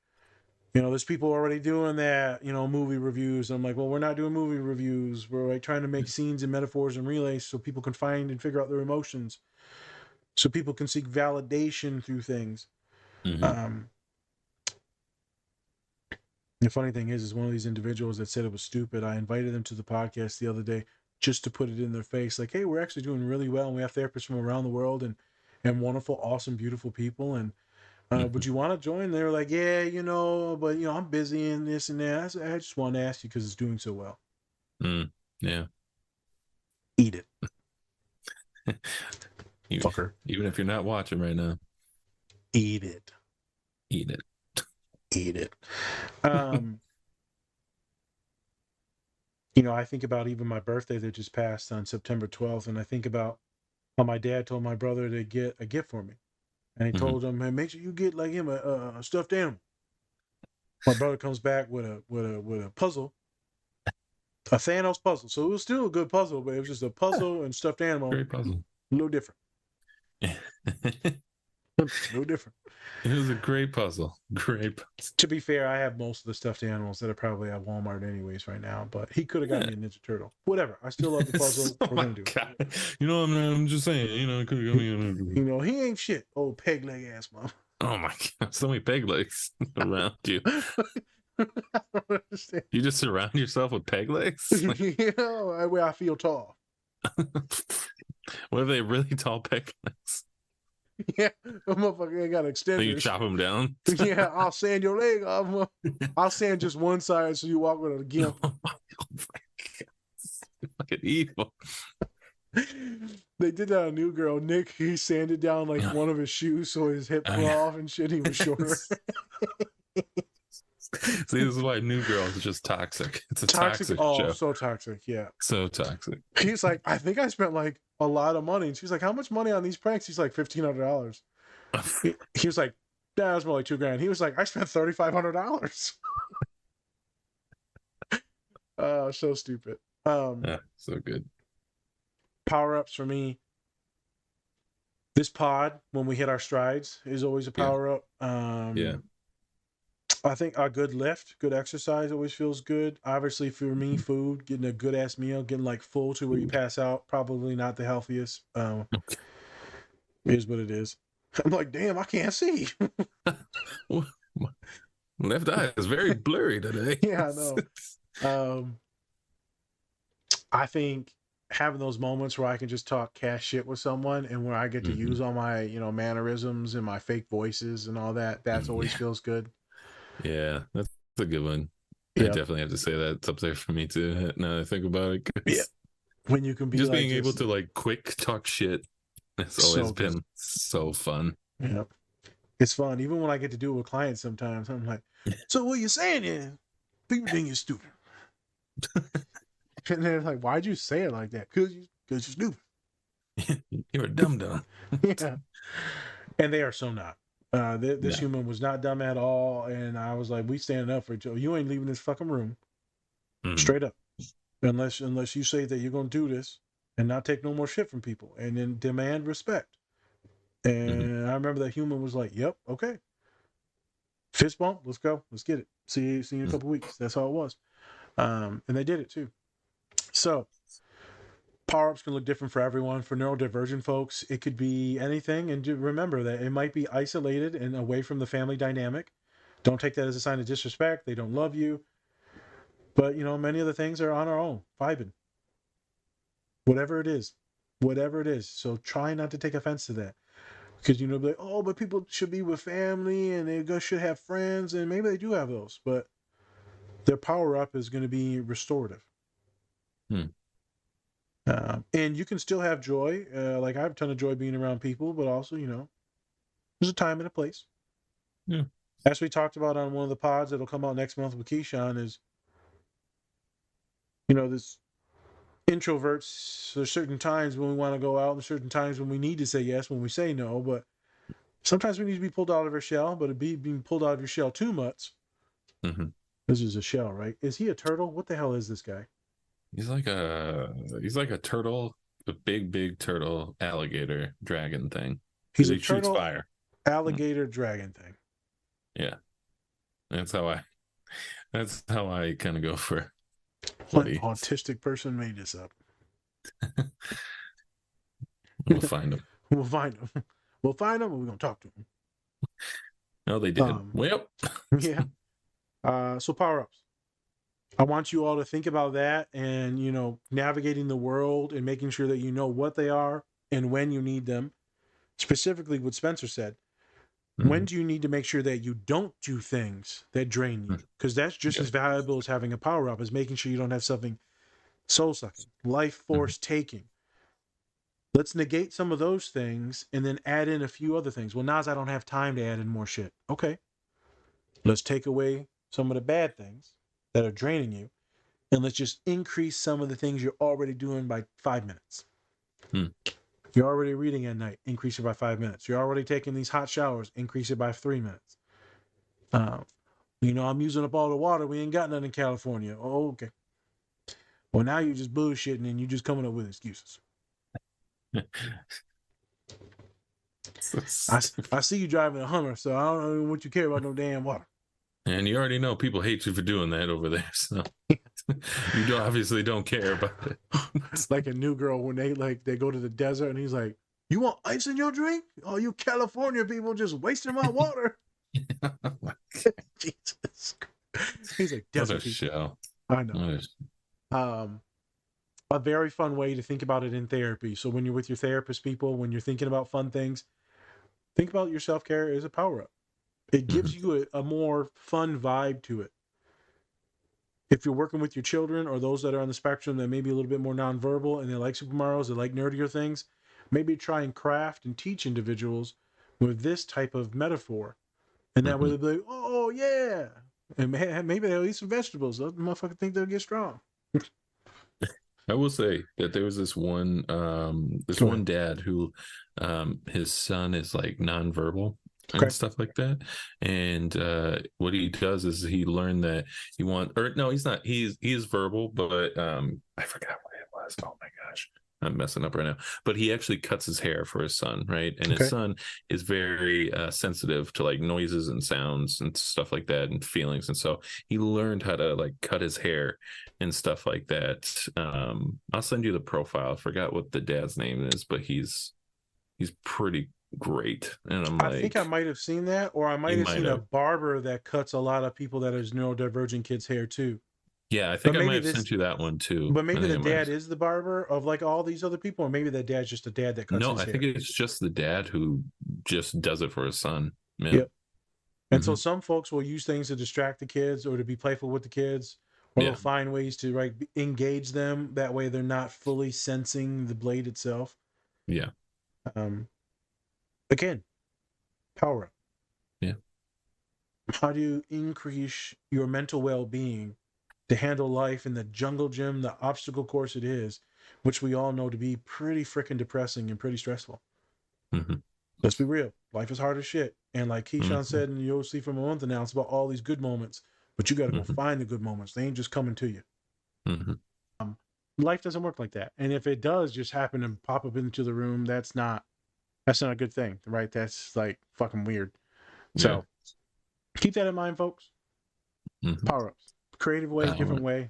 there's people already doing that, movie reviews. I'm like, well, we're not doing movie reviews. We're like trying to make scenes and metaphors and relays so people can find and figure out their emotions. So people can seek validation through things. The funny thing is one of these individuals that said it was stupid. I invited them to the podcast the other day just to put it in their face. Like, hey, we're actually doing really well. And we have therapists from around the world and wonderful, awesome, beautiful people. And would you want to join? They were like, yeah, but I'm busy and this and that. I said, I just want to ask you because it's doing so well. Yeah. Eat it. Fucker. Even if you're not watching right now. Eat it. Eat it. Eat it. I think about even my birthday that just passed on September 12th, and I think about how my dad told my brother to get a gift for me. And he told him, hey, make sure you get like him a stuffed animal. My brother comes back with a puzzle. A Thanos puzzle. So it was still a good puzzle, but it was just a puzzle and stuffed animal. Great puzzle. A little different. No different. It was a great puzzle. Great puzzle. To be fair, I have most of the stuffed animals that are probably at Walmart anyways right now, but he could have got me a Ninja Turtle. Whatever. I still love the puzzle. We're gonna do it. I'm just saying, it could have got me a he ain't shit. Old peg leg ass mom. Oh my god, so many peg legs around you. I don't understand. You just surround yourself with peg legs? I feel tall. What if they really tall peg legs? Yeah, motherfucker, they got extenders. Then you chop them down. Yeah, I'll sand your leg off. I'll sand just one side so you walk with a gimp. Oh my fucking evil. They did that on New Girl. Nick, he sanded down like one of his shoes so his hip fell off and shit. He was shorter. See, this is why New Girl is just toxic. It's a toxic show. So toxic, yeah. So toxic. He's like, I think I spent like a lot of money. And she's like, how much money on these pranks? He's like, $1,500. He was like, yeah, it was more like $2,000. He was like, I spent $3,500. So stupid. Yeah, so good. Power-ups for me. This pod, when we hit our strides, is always a power-up. Yeah. I think a good lift, good exercise always feels good. Obviously, for me, food, getting a good ass meal, getting like full to where you pass out, probably not the healthiest. Is what it is. I'm like, damn, I can't see. Left eye is very blurry today. Yeah, I know. I think having those moments where I can just talk cash shit with someone and where I get to use all my, mannerisms and my fake voices and all that, that's always feels good. Yeah, that's a good one. Yep. I definitely have to say that it's up there for me too. Now that I think about it, yeah. When you can be just like being able to like quick talk shit, it's always been so fun. Yeah, it's fun. Even when I get to do it with clients, sometimes I'm like, "So what you're saying is, people think you're stupid," and they're like, "Why'd you say it like that? Because you're stupid. You're a dumb." Yeah, and they are so not. This human was not dumb at all, and I was like, "We standing up for each other. You ain't leaving this fucking room, straight up, unless you say that you're gonna do this and not take no more shit from people, and then demand respect." And I remember that human was like, "Yep, okay, fist bump, let's go, let's get it. See you in a couple weeks." That's how it was, and they did it too. So. Power-ups can look different for everyone. For neurodivergent folks, it could be anything. And remember that it might be isolated and away from the family dynamic. Don't take that as a sign of disrespect. They don't love you. But, many of the things are on our own, vibing. Whatever it is. So try not to take offense to that. Because, be like, oh, but people should be with family and they should have friends. And maybe they do have those. But their power-up is going to be restorative. And you can still have joy. Like I have a ton of joy being around people, but also, there's a time and a place. Yeah. As we talked about on one of the pods that'll come out next month with Keyshawn is, this introverts, there's certain times when we want to go out and certain times when we need to say yes, when we say no, but sometimes we need to be pulled out of our shell, but being pulled out of your shell too much. This is a shell, right? Is he a turtle? What the hell is this guy? He's like a turtle, a big turtle alligator dragon thing. He's a he shoots turtle, fire. Alligator dragon thing. Yeah. That's how I kind of go for what autistic person made this up. We'll find him. We'll find him and we're gonna talk to him. No, they did. Well. Yeah. So power-ups. I want you all to think about that and, navigating the world and making sure that you know what they are and when you need them. Specifically what Spencer said. When do you need to make sure that you don't do things that drain you? Because that's just as valuable as having a power-up, is making sure you don't have something soul-sucking, life force taking. Let's negate some of those things and then add in a few other things. Well, Nas, I don't have time to add in more shit. Okay. Let's take away some of the bad things that are draining you, and let's just increase some of the things you're already doing by 5 minutes. You're already reading at night, increase it by 5 minutes. You're already taking these hot showers, increase it by 3 minutes. I'm using up all the water. We ain't got none in California. Oh, okay. Well, now you're just bullshitting and you're just coming up with excuses. I see you driving a Hummer, so I don't know what you care about no damn water. And you already know people hate you for doing that over there, so you obviously don't care about it. It's like a New Girl when they go to the desert and he's like, "You want ice in your drink? Oh, you California people just wasting my water." Jesus. He's like, "Desert people." Show. I know. a very fun way to think about it in therapy. So when you're with your therapist people, when you're thinking about fun things, think about your self-care as a power-up. It gives you a more fun vibe to it. If you're working with your children or those that are on the spectrum that may be a little bit more nonverbal and they like Super Mario's, they like nerdier things, maybe try and craft and teach individuals with this type of metaphor. And that way they'll be like, oh, yeah. And maybe they'll eat some vegetables. Those motherfuckers think they'll get strong. I will say that there was this one dad who his son is like nonverbal and stuff like that. And what he does is he learned that he is verbal, but I forgot what it was. Oh my gosh. I'm messing up right now, but he actually cuts his hair for his son, right? And his son is very sensitive to like noises and sounds and stuff like that and feelings, and so he learned how to like cut his hair and stuff like that. I'll send you the profile. I forgot what the dad's name is, but he's pretty great. And I think I might have seen that, or I might have seen a barber that cuts a lot of people that is neurodivergent kids' hair too. Yeah, I think I might have sent you that one too. But maybe the dad is the barber of like all these other people, or maybe the dad's just a dad that cuts his hair. No, I think it's just the dad who just does it for his son. Yeah. Yep. And so some folks will use things to distract the kids or to be playful with the kids, or they'll find ways to engage them. That way they're not fully sensing the blade itself. Yeah. Again, power up. Yeah. How do you increase your mental well-being to handle life in the jungle gym, the obstacle course it is, which we all know to be pretty freaking depressing and pretty stressful. Let's be real. Life is hard as shit. And like Keyshawn said in the OC from a month now, it's about all these good moments, but you got to go find the good moments. They ain't just coming to you. Life doesn't work like that. And if it does just happen to pop up into the room, that's not a good thing, right? That's like fucking weird. So keep that in mind, folks. Power-ups. Creative way, different way.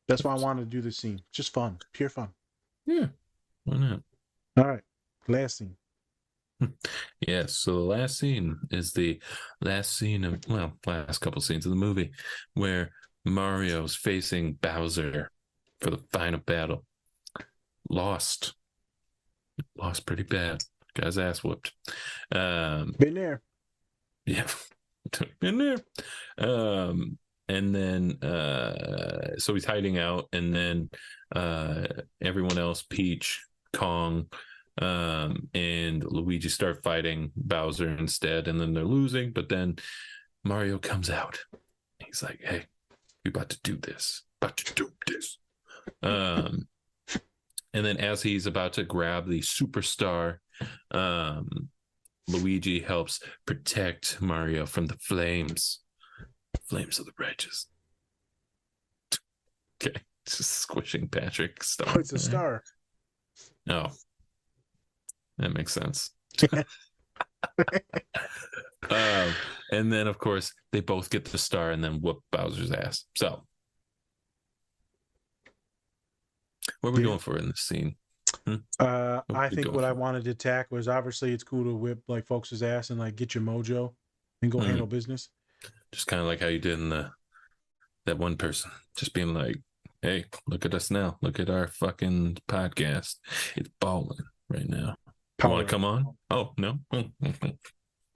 That's why I wanted to do this scene. Just fun. Pure fun. Yeah. Why not? All right. Last scene. Yeah, so the last scene is the last scene of, last couple scenes of the movie where Mario's facing Bowser for the final battle. Lost pretty bad. Guy's ass whooped. Been there. Yeah. Been there. And then so he's hiding out, and then everyone else, Peach, Kong, and Luigi start fighting Bowser instead, and then they're losing, but then Mario comes out. He's like, hey, you're about to do this. And then as he's about to grab the superstar, Luigi helps protect Mario from the flames of the righteous. Okay, just squishing Patrick Star. Oh, it's a star. Oh, that makes sense. And then, of course, they both get the star and then whoop Bowser's ass. So, what are we going for in this scene? I think what I wanted to tack was, obviously it's cool to whip like folks' ass and like get your mojo and go handle business. Just kind of like how you did in that one person, just being like, hey, look at us now. Look at our fucking podcast. It's balling right now. You want to come on? Oh, no. I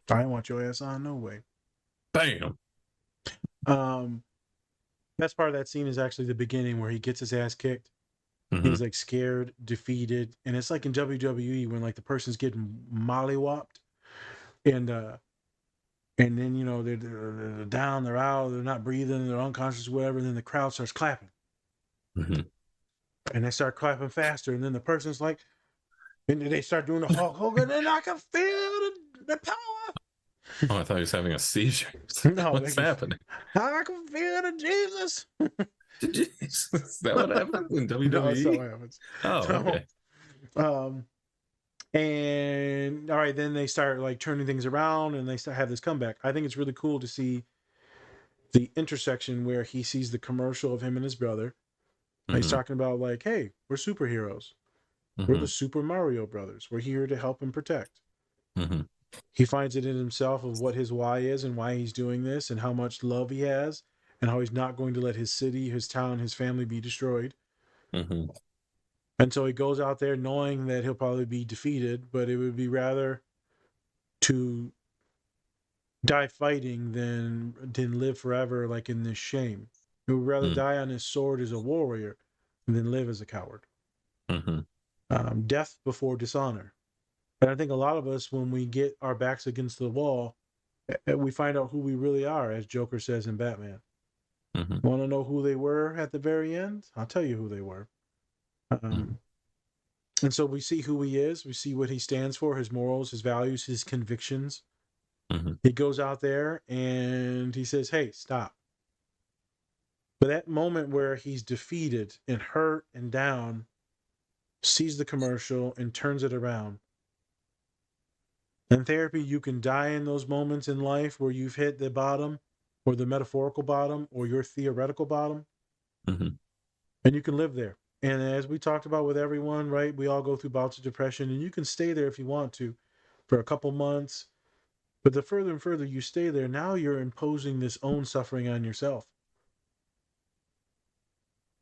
don't want your ass on, no way. Bam. Best part of that scene is actually the beginning where he gets his ass kicked. He's like scared, defeated, and it's like in WWE when like the person's getting mollywopped, and then you know they're down, they're out, they're not breathing, they're unconscious, whatever, and then the crowd starts clapping, and they start clapping faster, and then the person's like, and they start doing the Hulk Hogan, and I can feel the power. Oh, I thought he was having a seizure. No, what's happening? I can feel the Jesus. Jesus. Is that what happens in WWE? No, that's not what happens. Oh, okay. And all right, then they start like turning things around, and they start have this comeback. I think it's really cool to see the intersection where he sees the commercial of him and his brother. He's talking about like, hey, we're superheroes. We're the Super Mario Brothers. We're here to help and protect. He finds it in himself of what his why is and why he's doing this and how much love he has and how he's not going to let his city, his town, his family be destroyed. And so he goes out there knowing that he'll probably be defeated, but it would be rather to die fighting than live forever like in this shame. He would rather die on his sword as a warrior than live as a coward. Death before dishonor. And I think a lot of us, when we get our backs against the wall, we find out who we really are, as Joker says in Batman. Want to know who they were at the very end? I'll tell you who they were. And so we see who he is. We see what he stands for, his morals, his values, his convictions. He goes out there and he says, hey, stop. But that moment where he's defeated and hurt and down, sees the commercial and turns it around. In therapy, you can die in those moments in life where you've hit the bottom, or the metaphorical bottom, or your theoretical bottom. And you can live there. And as we talked about with everyone, right, we all go through bouts of depression, and you can stay there if you want to for a couple months. But the further and further you stay there, now you're imposing this own suffering on yourself.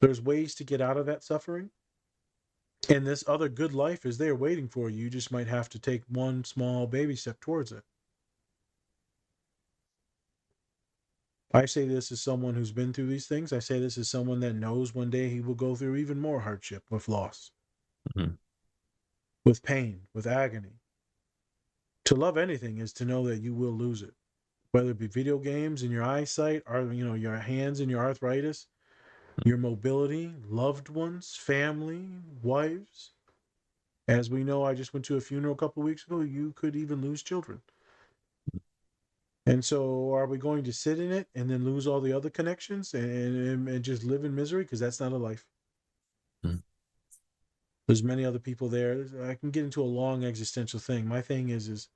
There's ways to get out of that suffering. And this other good life is there waiting for you. You just might have to take one small baby step towards it. I say this as someone who's been through these things. I say this as someone that knows one day he will go through even more hardship with loss, with pain, with agony. To love anything is to know that you will lose it, whether it be video games and your eyesight, or your hands and your arthritis, your mobility, loved ones, family, wives. As we know, I just went to a funeral a couple of weeks ago. You could even lose children. And so are we going to sit in it and then lose all the other connections and just live in misery? Because that's not a life. There's many other people there. I can get into a long existential thing. My thing is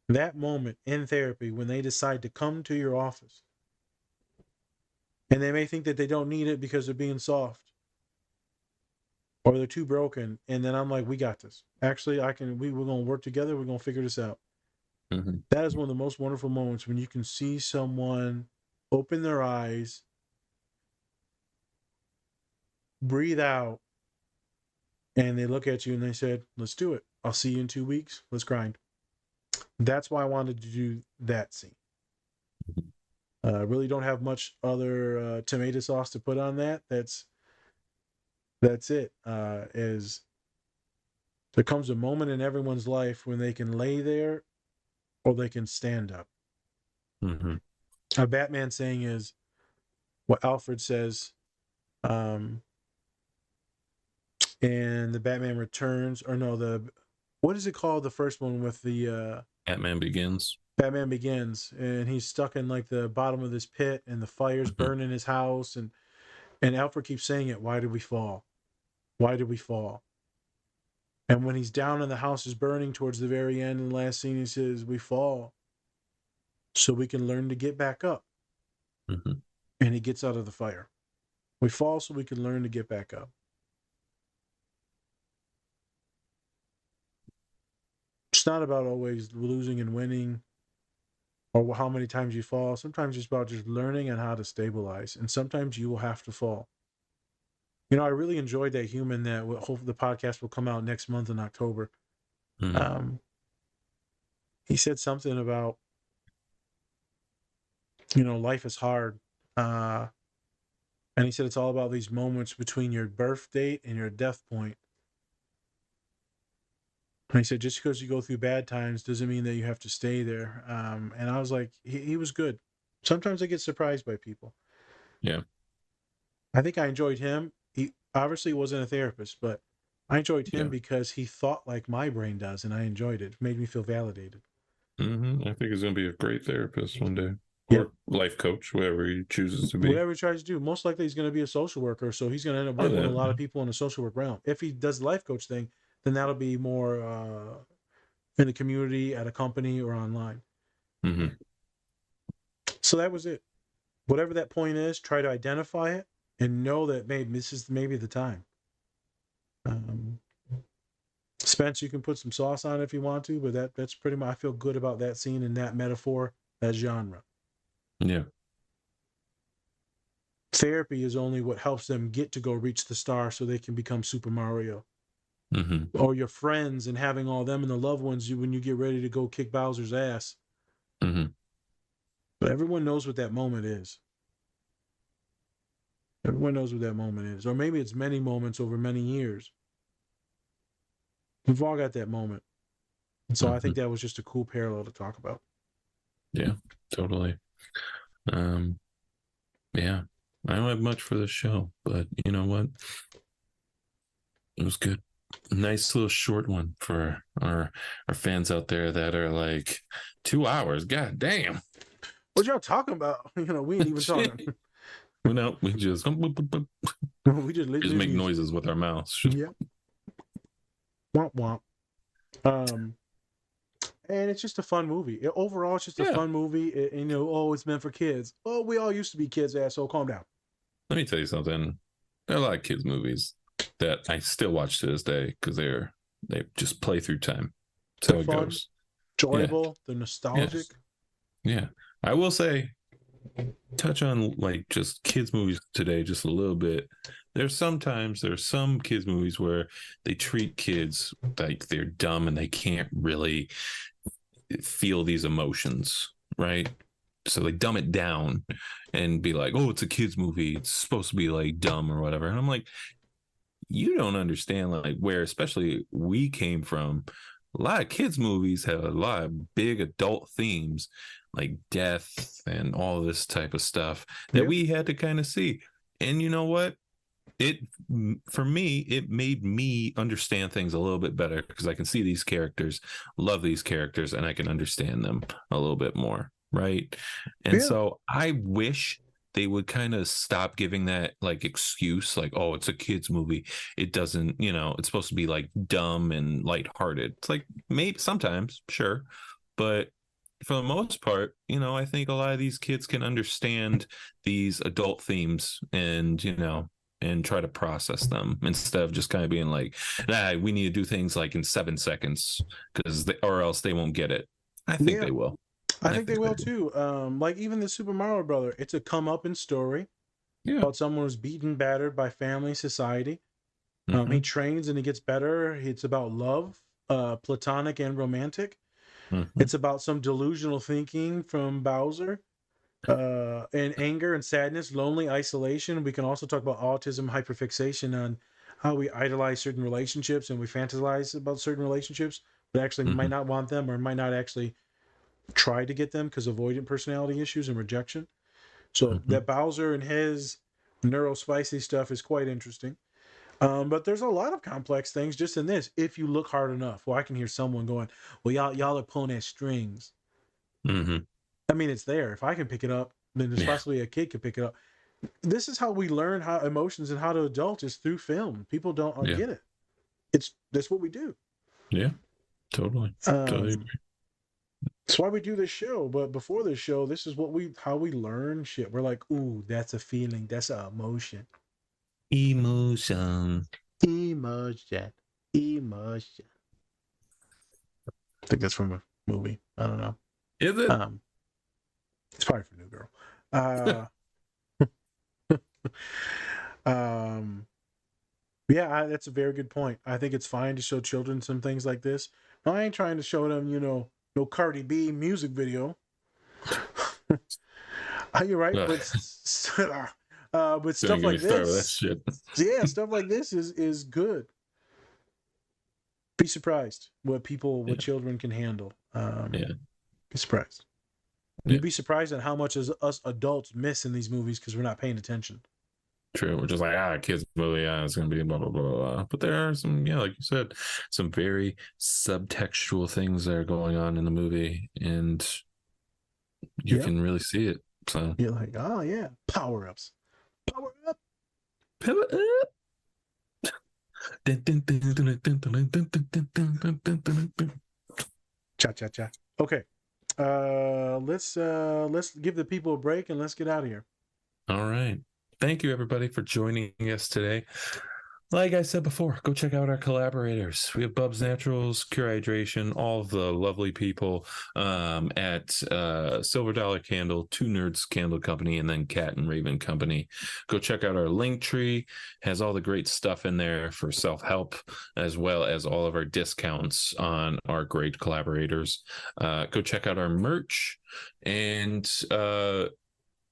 that moment in therapy when they decide to come to your office, and they may think that they don't need it because they're being soft or they're too broken. And then I'm like, we got this. Actually, we're going to work together. We're going to figure this out. That is one of the most wonderful moments when you can see someone open their eyes, breathe out, and they look at you and they said, let's do it. I'll see you in 2 weeks. Let's grind. That's why I wanted to do that scene. I really don't have much other tomato sauce to put on that. That's it. Is there comes a moment in everyone's life when they can lay there or they can stand up. A Batman saying is what Alfred says in the Batman Returns, or no, what is it called? The first one with the Batman Begins. Batman Begins, and he's stuck in like the bottom of this pit, and the fire's burning his house, and Alfred keeps saying it. Why did we fall? Why did we fall? And when he's down and the house is burning towards the very end, in the last scene, he says, we fall so we can learn to get back up. And he gets out of the fire. We fall so we can learn to get back up. It's not about always losing and winning or how many times you fall. Sometimes it's about just learning and how to stabilize. And sometimes you will have to fall. I really enjoyed that human that hopefully the podcast will come out next month in October. He said something about, life is hard. And he said it's all about these moments between your birth date and your death point. And he said, just because you go through bad times doesn't mean that you have to stay there. And I was like, he was good. Sometimes I get surprised by people. Yeah. I think I enjoyed him. He obviously wasn't a therapist, but I enjoyed him because he thought like my brain does, and I enjoyed it. It made me feel validated. I think he's going to be a great therapist one day. Or life coach, whatever he chooses to be. Whatever he tries to do. Most likely he's going to be a social worker, so he's going to end up working with a lot of people in the social work realm. If he does the life coach thing, then that'll be more in the community, at a company, or online. So that was it. Whatever that point is, try to identify it and know that maybe this is maybe the time. Spence, you can put some sauce on it if you want to, but that's pretty much, I feel good about that scene and that metaphor, that genre. Yeah. Therapy is only what helps them get to go reach the star so they can become Super Mario. Mm-hmm. Or your friends and having all them and the loved ones when you get ready to go kick Bowser's ass. Mm-hmm. But everyone knows what that moment is. Everyone knows what that moment is. Or maybe it's many moments over many years. We've all got that moment. And so I think that was just a cool parallel to talk about. Yeah, totally. Yeah, I don't have much for the show, but you know what? It was good. Nice little short one for our fans out there that are like 2 hours. God damn. What y'all talking about? We ain't even talking. Well, no, we just make noises with our mouths. Yeah. Womp womp. And it's just a fun movie. Overall, it's just a fun movie. It's meant for kids. Oh, we all used to be kids, asshole. Calm down. Let me tell you something. There are a lot of kids' movies that I still watch to this day because they just play through time. That's how it fun, goes. Enjoyable. They're nostalgic. Yeah. I will say, touch on like just kids' movies today just a little bit. There's some kids' movies where they treat kids like they're dumb and they can't really feel these emotions, right? So they dumb it down and be like, oh, it's a kids movie, it's supposed to be like dumb or whatever. And I'm like, you don't understand like where especially we came from. A lot of kids movies have a lot of big adult themes like death and all this type of stuff that we had to kind of see. And you know what? For me, it made me understand things a little bit better because I can see these characters, love these characters, and I can understand them a little bit more, right? And so I wish they would kind of stop giving that like excuse, like, oh, it's a kids movie. It doesn't, it's supposed to be like dumb and lighthearted. It's like maybe sometimes, sure, but for the most part, I think a lot of these kids can understand these adult themes and and try to process them instead of just kind of being like, we need to do things like in 7 seconds or else they won't get it. I think they will. I think they will too. Like even the Super Mario Brother, it's a come-up-in story about someone who's beaten, battered by family, society. He trains and he gets better. It's about love, platonic and romantic. It's about some delusional thinking from Bowser, and anger and sadness, lonely isolation. We can also talk about autism, hyperfixation on how we idolize certain relationships and we fantasize about certain relationships, but actually might not want them or might not actually try to get them because avoidant personality issues and rejection. So that Bowser and his neurospicy stuff is quite interesting. But there's a lot of complex things just in this. If you look hard enough, well, I can hear someone going, "Well, y'all are pulling at strings." I mean, it's there. If I can pick it up, then there's possibly a kid could pick it up. This is how we learn how emotions and how to adult is through film. People don't get it. That's what we do. Yeah, totally. Totally agree. That's why we do this show. But before this show, this is how we learn shit. We're like, ooh, that's a feeling. That's an emotion. Emotion. I think that's from a movie. I don't know. Is it? It's probably from New Girl. Yeah, that's a very good point. I think it's fine to show children some things like this. I ain't trying to show them, no Cardi B music video. You're right, but stuff like this, yeah, stuff like this is good. Be surprised what children can handle. Be surprised. You'd be surprised at how much us adults miss in these movies because we're not paying attention. True. We're just like, kids movie, it's going to be blah, blah, blah, blah. But there are some, like you said, some very subtextual things that are going on in the movie, and you can really see it. So you're like, oh, yeah, power-ups. Power up. Power up. Cha-cha-cha. Okay. Let's give the people a break and let's get out of here. All right. Thank you everybody for joining us today like I said before, go check out our collaborators. We have Bub's Naturals, Cure Hydration, all of the lovely people at Silver Dollar Candle, Two Nerds Candle Company, and then Cat and Raven Company. Go check out our link tree. Has all the great stuff in there for self-help, as well as all of our discounts on our great collaborators. Go check out our merch. And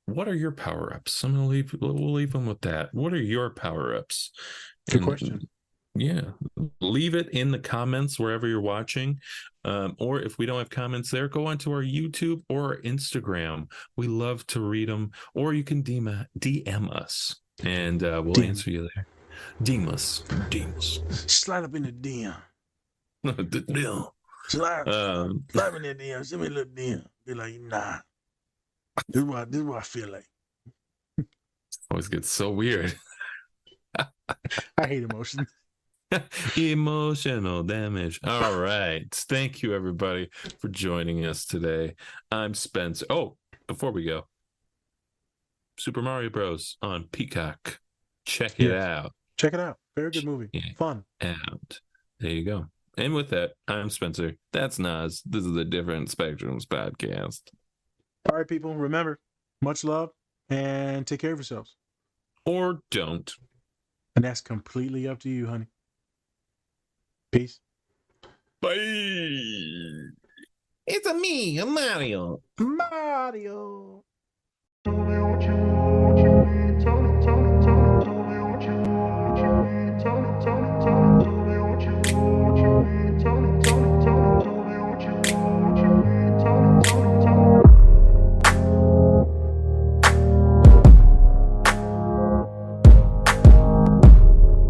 what are your power-ups? We'll leave them with that. What are your power-ups? Good question. Yeah, leave it in the comments wherever you're watching, or if we don't have comments there, go onto our YouTube or our Instagram. We love to read them, or you can DM us, and we'll answer you there. DM us. Slide up in the DM. Slide in the DM. Send me a little DM. Be like, nah. This is what I feel like. Always gets so weird. I hate emotions. Emotional damage. All right. Thank you, everybody, for joining us today. I'm Spencer. Oh, before we go, Super Mario Bros. On Peacock. Check it out. Check it out. Very good movie. Fun. Out. There you go. And with that, I'm Spencer. That's Nas. This is the Different Spectrums podcast. All right, people. Remember, much love and take care of yourselves. Or don't. And that's completely up to you, honey. Peace. Bye. It's me, Mario. Mario.